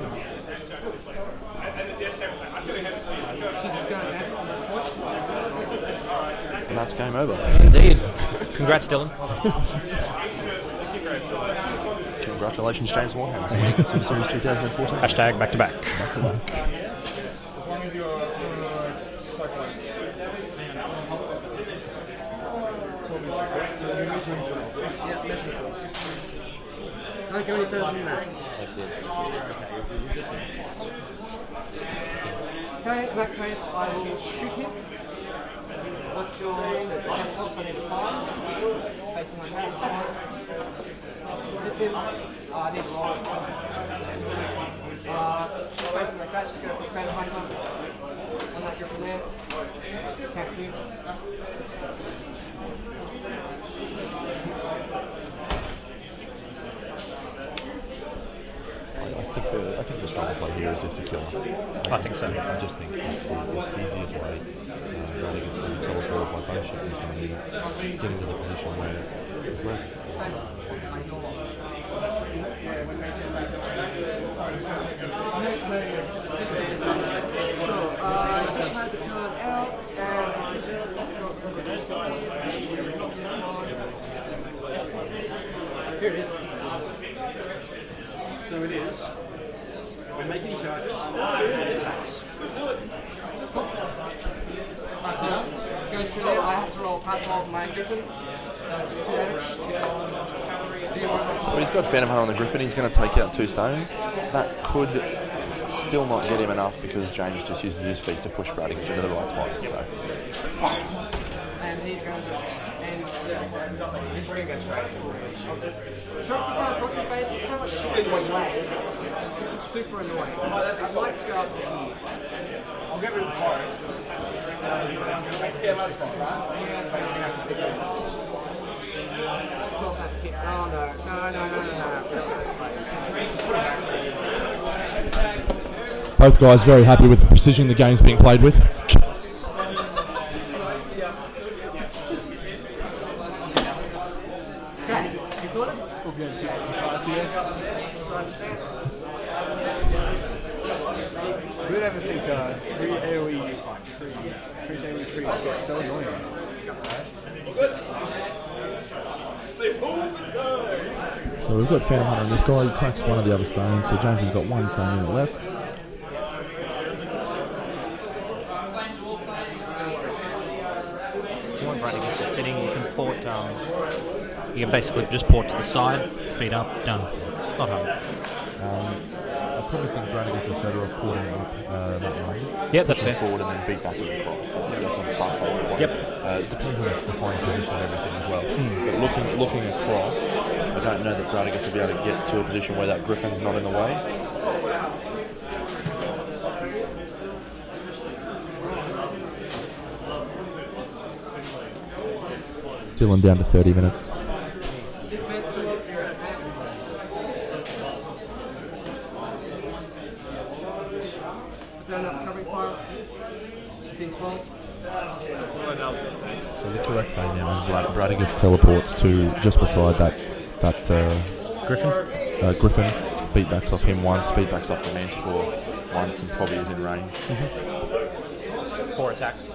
just going to dance on that point. And that's game over. Indeed. Congrats, Dylan. Congratulations, James Moorhouse. Sim Series 2014. Hashtag back to back. Back to back. As long as you're Don't go any further than that. That's it. Okay, in that case, I will shoot him. What's your defense? I need a 5. Facing my attack, that's fine. Hits him. I need to roll it. She's facing like that. She's going to put Fan Hunter. I'm not here from there. Count 2. I think the stronger play here is just a killer. I think so. I just think it's the easiest way. Bradigus is going to teleport by both ships and get into the position where it's less. Sure. I just had the card out and I just got here it is. So it is. We're making charges and attacks. So goes through there. I have to roll part of my Griffin. That's 2 damage to cavalry. So he's got Phantom Hunter on the Griffin. He's going to take out 2 stones. That could still not get him enough because James just uses his feet to push Bradigus into the right spot. So. And he's going to just end. He's going to go straight. Drop the card, box your face. It's so much shit in one way. This is super annoying. I'd like to go up to here. I'll get rid of the forest. Oh no. Both guys very happy with the precision the game's being played with. Who'd ever think 3 AoE trees gets so annoying? So we've got Phantom Hunter on this guy. He cracks one of the other stones. So James has got 1 stone unit left. You can basically just port to the side, feet up, done. Not hard. I probably think Bradigus is better off porting up that way. Yep, that's fair. Forward and then beat back with across. That's on the far side of the ball. Yep. It depends on the flying position and everything as well. But looking across, I don't know that Bradigus will be able to get to a position where that Griffin's not in the way. Dylan down to 30 minutes. So the correct play now is Bradigus teleports to just beside that Griffin? Griffin. Beatbacks off him once, beatbacks off the Manticore once, and probably is in range. 4 attacks.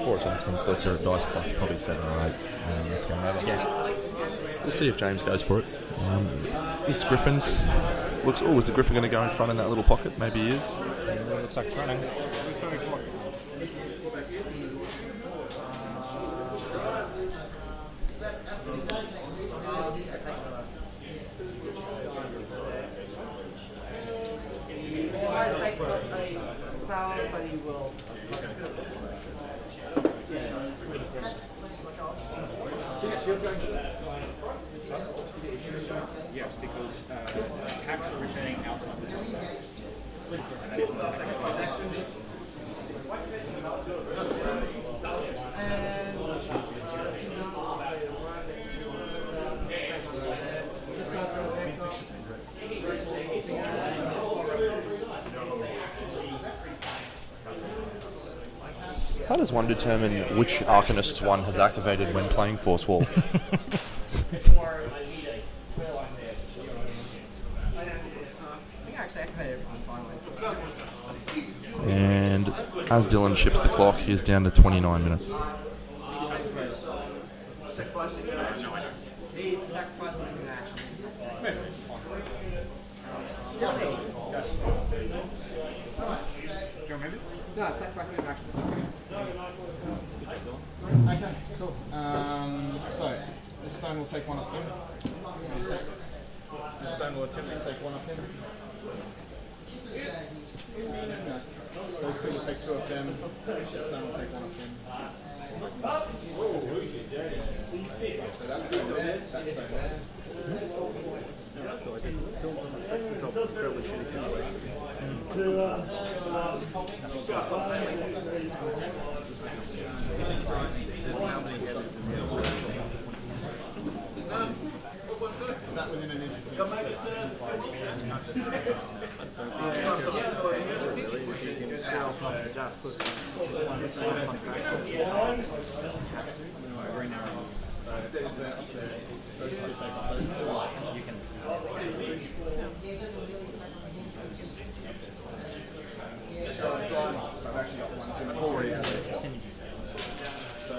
4 attacks and closer at dice plus probably 7 or 8. That's going over. Yeah. We'll see if James goes for it. This Griffin's looks. Oh, is the Griffin going to go in front in that little pocket? Maybe he is. Looks like it's running. Yes, because attacks are returning outside the house. How does one determine which Arcanists one has activated when playing Force Wall? And as Dylan ships the clock, he is down to 29 minutes. No, sacrifice move action. Okay, cool. So, this stone will take one off him. This stone will attempt to take one off him. No. Those two will take 2 of them. This stone will take 1 of him. So that's stone there, that's stone there. I feel like it's Phil's on the spectrum job. It's a fairly shitty situation. Is that within an inch? So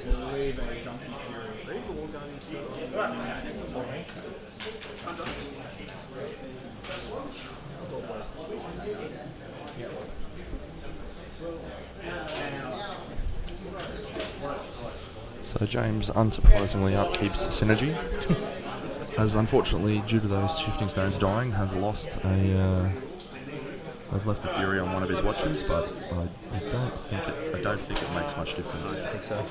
we'll leave a Duncan Fury. Leave the wall going into So James unsurprisingly upkeeps synergy. Has unfortunately, due to those shifting stones dying, has lost a has left a Fury on one of his watches, but I don't think it makes much difference. I think so.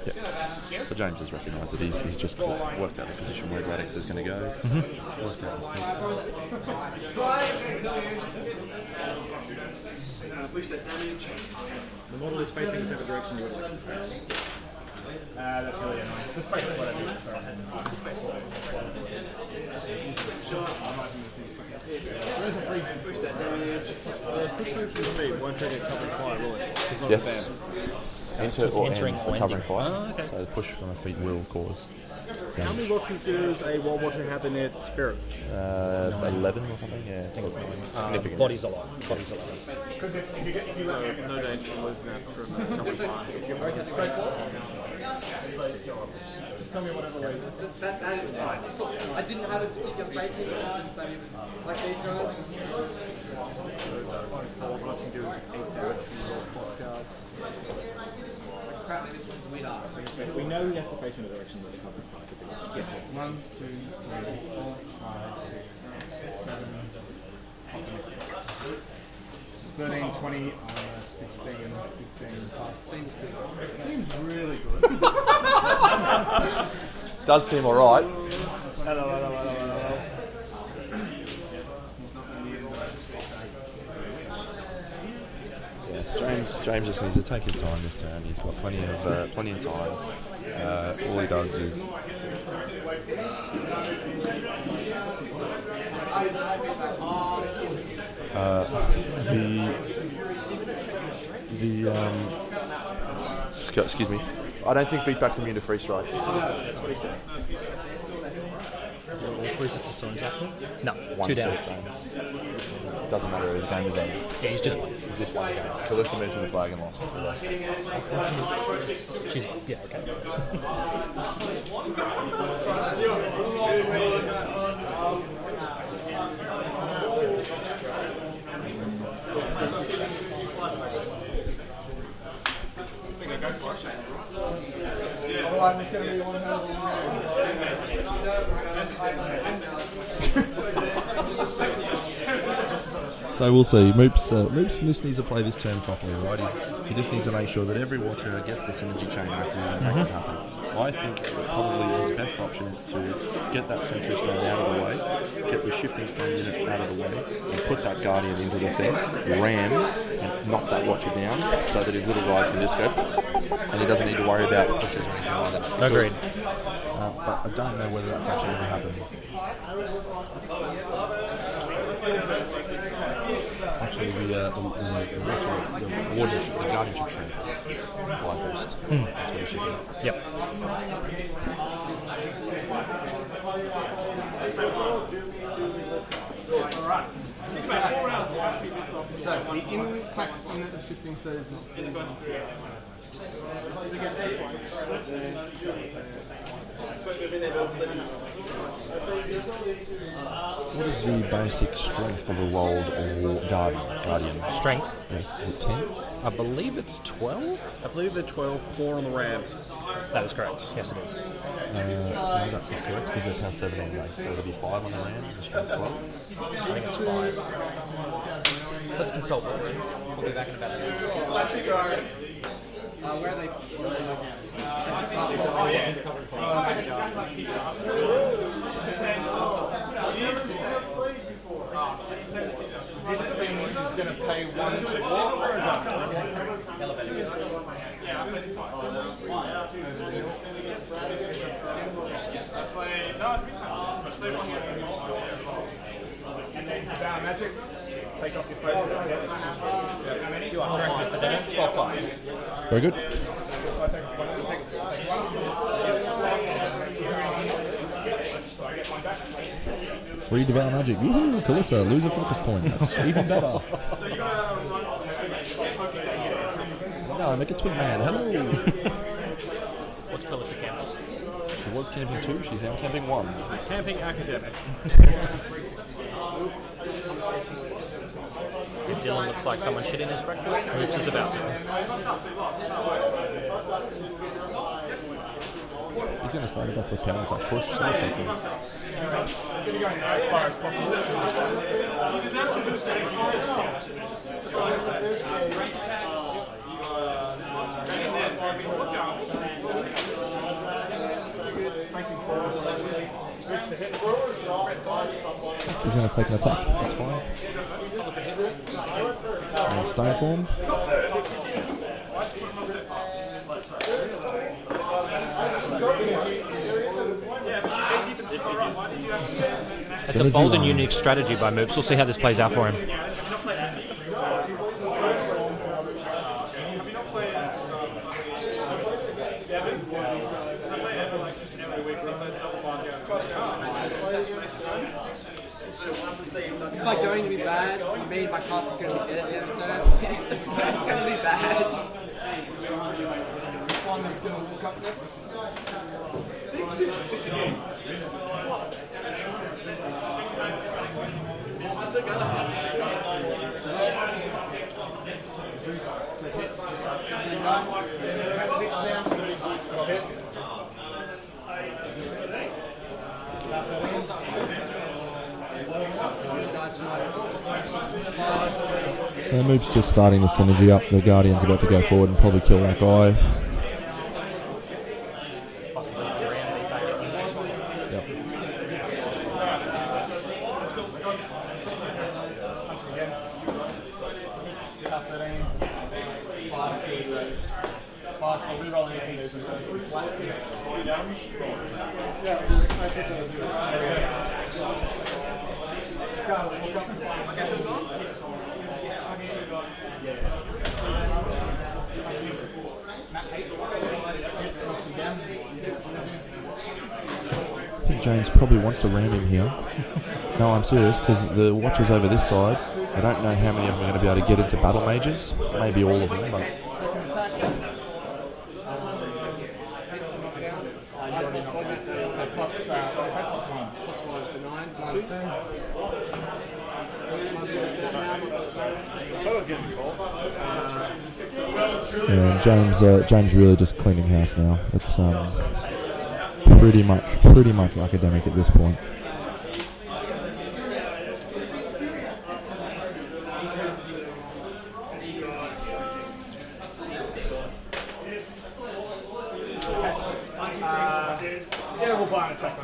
Yep. So James has recognised that he's just worked out the position where Radix is going to go. Worked out the model is facing whichever direction you would like to face. That's really annoying. Just face what I do. Just face what I do. Push that damage. Push moves to speed won't trigger covering fire, will it? Yes. Enter or end for covering fire. Oh, okay. So the push from a feet will cause damage. How many boxes does a Wild Watcher have in its spirit? 11 or something, yeah. So significant. Body's a lot. Because if you let no danger from losing that from covering fire. If you're broken straight forward. That is fine. I didn't have a particular facing, it was just that it was like these guys. Crap, this one's a weird arc. We know he has to face in the direction that the cover part could be. Yes. 1, 2, 3, 4, 5, 6, 7, 13, 20, 16, 15, 16. Seems really good. Does seem alright. Hello. Yes, James just needs to take his time this turn. He's got plenty of time. All he does is excuse me. I don't think beatback's immune to free strikes. Is it all 3 sets of stone tackle? No, One 2 down. stones. Doesn't matter. The game is over. Yeah, he's just. It's just one game. Calissa moved to the flag and lost. The rest. She's. Yeah, okay. Otherwise, it's going to be one So we'll see. Moops just needs to play this turn properly, right? He just needs to make sure that every watcher gets the synergy chain active and makes it happen. I think probably his best option is to get that sentry stone out of the way, get the shifting stone units out of the way, and put that guardian into the thing, ram, and knock that watcher down so that his little guys can just go, and he doesn't need to worry about pushes or anything like that. Agreed. But I don't know whether that's actually going to happen. Actually, the guardian should Trent. That's what it should be. Yep. So, the intact unit of shifting stones is What is the basic strength of a rolled or guardian? Strength. Yes, is it 10? I believe it's 12. I believe they're 12, 4 on the rams. That is correct. Yes, it is. No, that's not correct because they're past 7 anyway, so it'll be 5 on the rams and strength 12. I think it's 5. Let's consult. We'll be back in about a minute. Where are they? this thing is going to pay 1 to walk or not? And then Bow Magic, take off your focus. You are correct, Mr. Dennis. 12-5. Very good. Free Devour Magic. Woohoo! Calissa, lose a focus point. That's even better. No, make a twin man. Hello. What's Calissa campus? She was camping 2, she's now camping 1. Camping academic. Dylan looks like someone shit in his breakfast, which is about to. He's going to start it off with power attack push, so that's okay. As far as possible. He's going to take an attack, that's fine. And stone form. It's a bold and unique strategy by Moops. We'll see how this plays out for him. It's like going to be bad. Me, my cast is going to be dead at the end of the turn. It's going to be bad. one is going to walk up next. So Moop's just starting the synergy up. The Guardian's about to go forward and probably kill that guy. I think James probably wants to ram him here. No, I'm serious, because the Watchers over this side, I don't know how many of them are going to be able to get into battle mages. Maybe all of them, but... Yeah, James really just cleaning house now. It's pretty much academic at this point. Yeah, we'll buy an attack.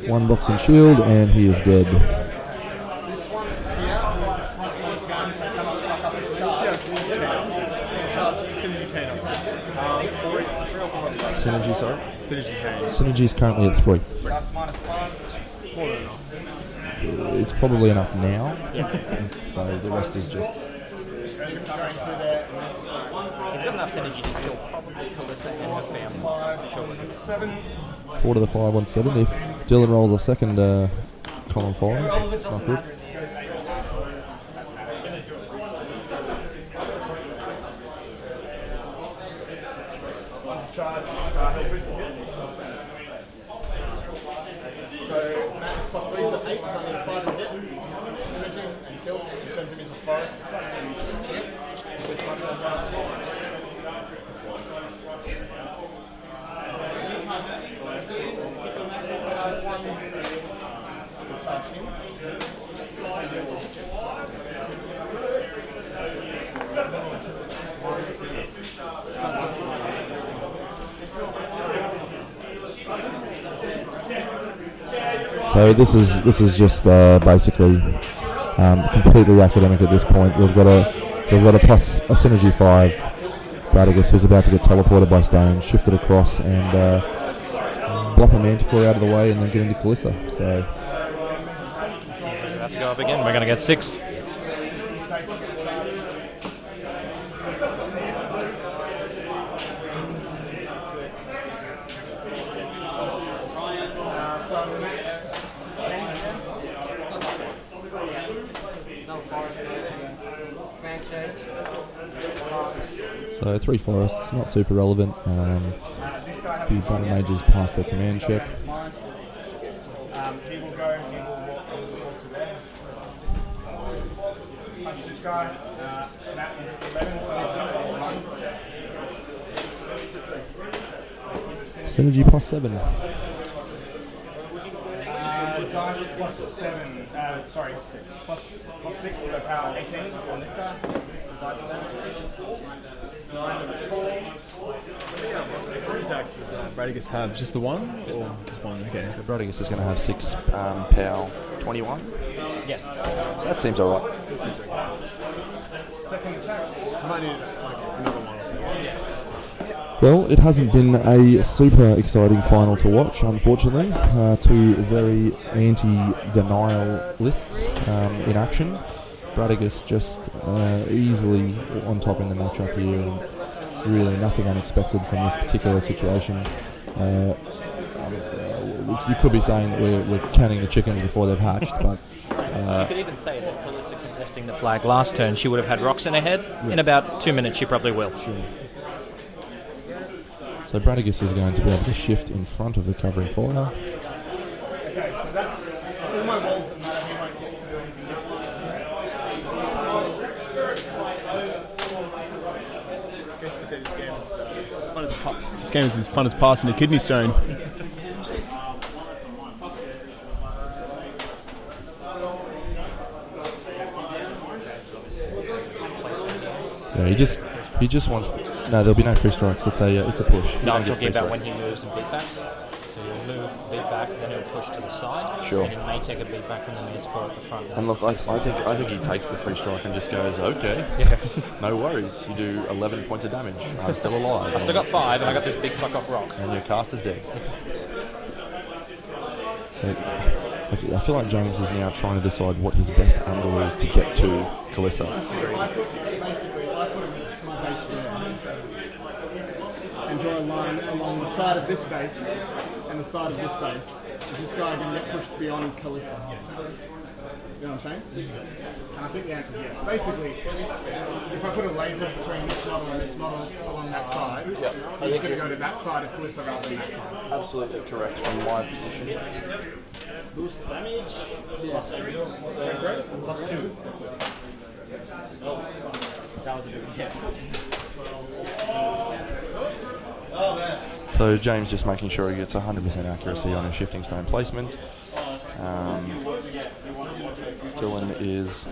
One box and shield, and he is dead. Synergy, sorry? Synergy is currently at 3. It's probably enough now. So the rest is just... He's got enough synergy to kill probably Calissa and her family. 4 to the 517. If Dylan rolls a second column 5, it's not good. Charge, so Matt is plus 3, so 8, so I need 5 to hit. Synergy and kill, which turns him into forest. So this is just basically completely academic at this point. We've got a plus a synergy 5. Bradigus, who's about to get teleported by Stone, shifted across and block a Manticore out of the way and then get into Calissa. So we have to go up again. We're going to get 6. So 3 forests, not super relevant. The battle mages pass their command check. He will go, he will walk to there. Punch this guy. That is 11, so Synergy plus 7. Dice plus 7. Sorry, 6. Plus 6, so power 18 on this guy. So dice damage. 9 and 4. How many attacks does Bradigus have? Just the one? Or just one? Okay. So Bradigus is going to have 6 POW 21. Yes. That seems alright. Second attack. Might need another one or two. Well, it hasn't been a super exciting final to watch, unfortunately. 2 very anti-denial lists in action. Bradigus just easily on top in the matchup here, and really nothing unexpected from this particular situation. You could be saying we're counting the chickens before they've hatched, but you could even say that Calissa contesting the flag last turn, she would have had rocks in her head. In about 2 minutes, she probably will. Sure. So Bradigus is going to be able to shift in front of the covering foiler. Okay, so that's all my walls that matter. He won't get to do anything this one. I guess you could say this game is as fun as this game is as fun as passing a kidney stone. Yeah, he just wants. No, there'll be no free strikes. It's a push. No, I'm talking about when he moves and beat backs. So he'll move, beat back, then he'll push to the side. Sure. And he may take a beat back from the main score at the front. And look, I think he takes the free strike and just goes, okay, no worries. You do 11 points of damage. I'm still alive. I still got 5, and I got this big fuck off rock. And your cast is dead. So I feel like James is now trying to decide what his best angle is to get to Calissa. And draw a line along the side of this base and the side of this base. Is this guy going to get pushed beyond Calissa? You know what I'm saying? And I think the answer is yes. Basically, if I put a laser between this model and this model along that side, it's going to go to that side of Calissa rather than that side. Absolutely correct from my position. Boost damage. Plus 3. Plus 2. That was a good hit. So James just making sure he gets 100% accuracy on his shifting stone placement. Dylan is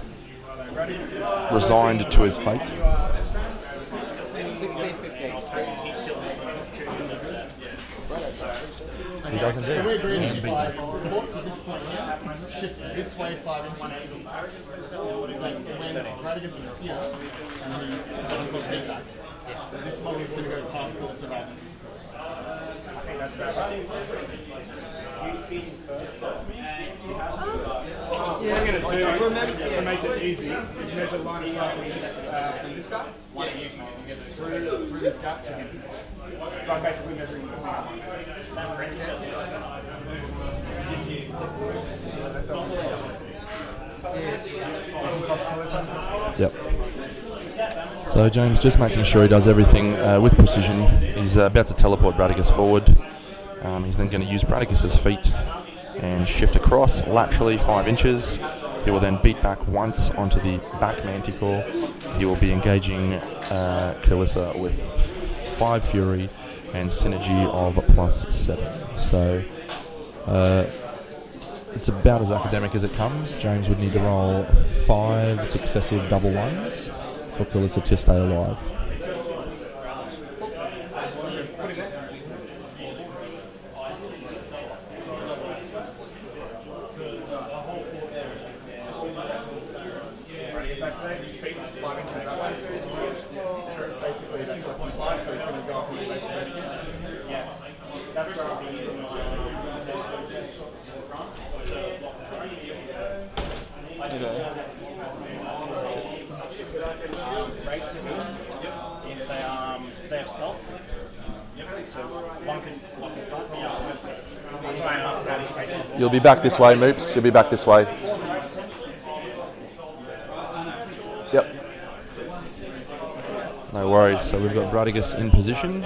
resigned to his fate. 16-15. He does indeed. So we're agreeing if I walk to this point here, shift this way 5 inches. Like when Bradigus is here, and he doesn't cause feedbacks, this model is going to go past Calissa rather than I think that's about right. What we're going to do to make it easy is measure line of sight from this guy through this gap to him. So I'm basically measuring the Yep. So James just making sure he does everything with precision. He's about to teleport Bradigus forward. He's then going to use Bradigus's feet and shift across laterally 5 inches. He will then beat back once onto the back manticore. He will be engaging Calissa with 5 Fury and synergy of +7. So it's about as academic as it comes. James would need to roll 5 successive double ones for Calissa to stay alive. Basically, that's less than 5, so he's going to go up on the base of this. Yeah. That's where I'll be. Race if they have stealth. So one can lock in front. That's why I asked about his face. You'll be back this way, Moops. You'll be back this way. Yep. No worries. So we've got Bradigus in position.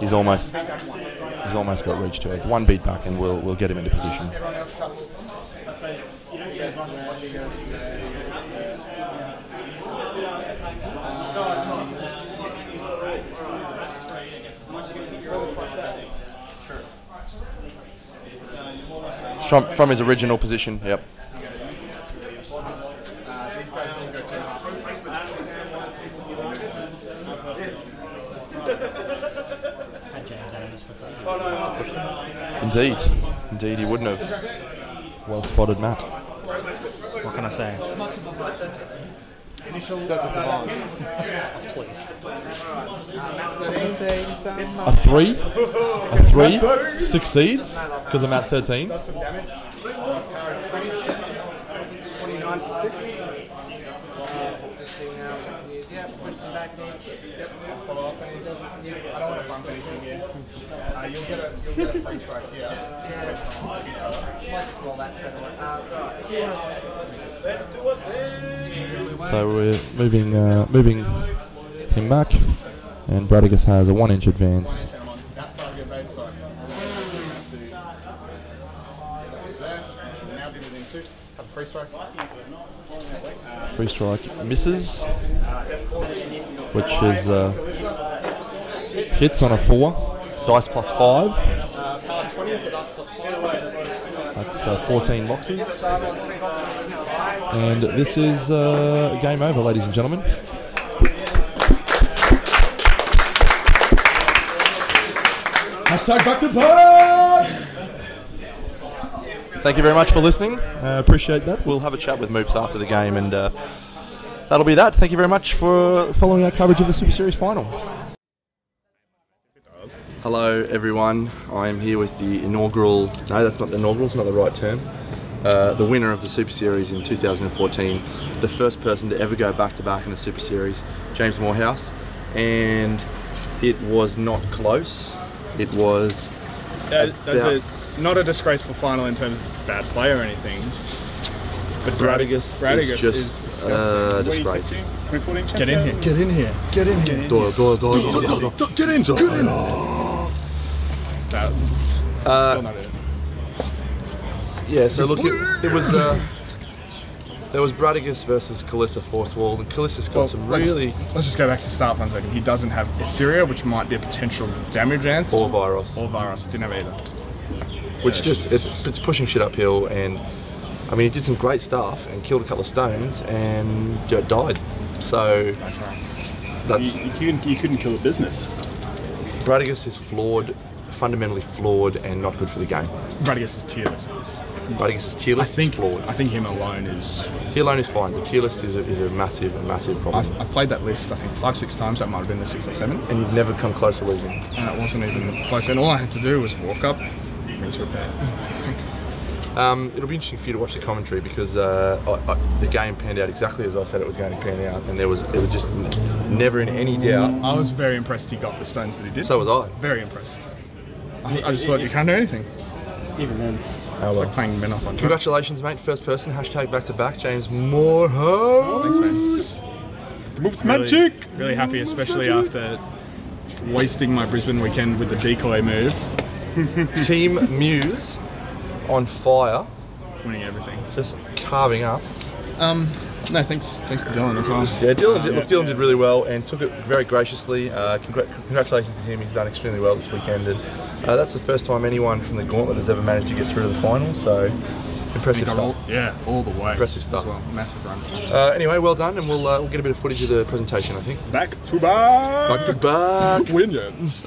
He's almost got reach to it. One beat back and we'll get him into position. It's from his original position. Yep. Indeed, he wouldn't have. Well spotted, Matt. What can I say? Circles of arms. A 3 succeeds because I'm at 13. 9 to 6. Let's see now, check the news. Yeah, push them back in. Yep, I'll follow up and he doesn't. I don't want to bump anything here. You'll get a free strike here. Let's just roll that straight away. Let's do it then. So we're moving him back, and Bradigus has a 1-inch advance. Outside of your base side. Now do within 2. Have a free strike. Free strike misses, which is hits on a 4. Dice plus 5. Power 20, so dice plus 5. That's 14 boxes. And this is game over, ladies and gentlemen. Hashtag back to park! Thank you very much for listening. Appreciate that. We'll have a chat with Moops after the game, and that'll be that. Thank you very much for following our coverage of the Super Series final. Hello everyone, I am here with the inaugural, no that's not the inaugural, it's not the right term, the winner of the Super Series in 2014, the first person to ever go back-to-back in the Super Series, James Moorhouse, and it was not close. It was... Not a disgraceful final in terms of bad play or anything, but Bradigus is just disgrace. Get in here. Get in here. Get in here. Doyle. Get in, Doyle. Still not it. Yeah, so look, it was there was Bradigus versus Kalissa Force Wall, and Kalissa's got some really... Let's just go back to the start 1 second. He doesn't have Assyria, which might be a potential damage answer. Or Virus. Didn't have either. Which just, it's pushing shit uphill, and I mean, he did some great stuff and killed a couple of stones and died. So that's you couldn't kill a business. Bradigus is flawed, fundamentally flawed, and not good for the game. Bradigus is tier list. Bradigus is tier list. I think him alone is... He alone is fine. The tier list is a massive problem. I've played that list, I think 5-6 times. That might have been the 6th or 7th. And you've never come close to losing. And it wasn't even close. And all I had to do was walk up, rinse, repair. It'll be interesting for you to watch the commentary, because the game panned out exactly as I said it was going to pan out, and it was just never in any doubt. I was very impressed he got the stones that he did. So was I. Very impressed. I just thought you can't do anything. Even then. It's like playing men off on Congratulations, mate. First person. Hashtag back-to-back. James Moorhouse. Thanks, man. Moops magic! Really happy, especially after wasting my Brisbane weekend with the decoy move. Team Muse on fire. Winning everything. Just carving up. No, thanks to Dylan as well. Yeah, Dylan did really well and took it very graciously. Congratulations to him. He's done extremely well this weekend, and that's the first time anyone from the Gauntlet has ever managed to get through to the final. So impressive stuff. All the way. Impressive stuff. As well. Massive run. Anyway, well done, and we'll get a bit of footage of the presentation, I think. Back to back. Back to back. Wins.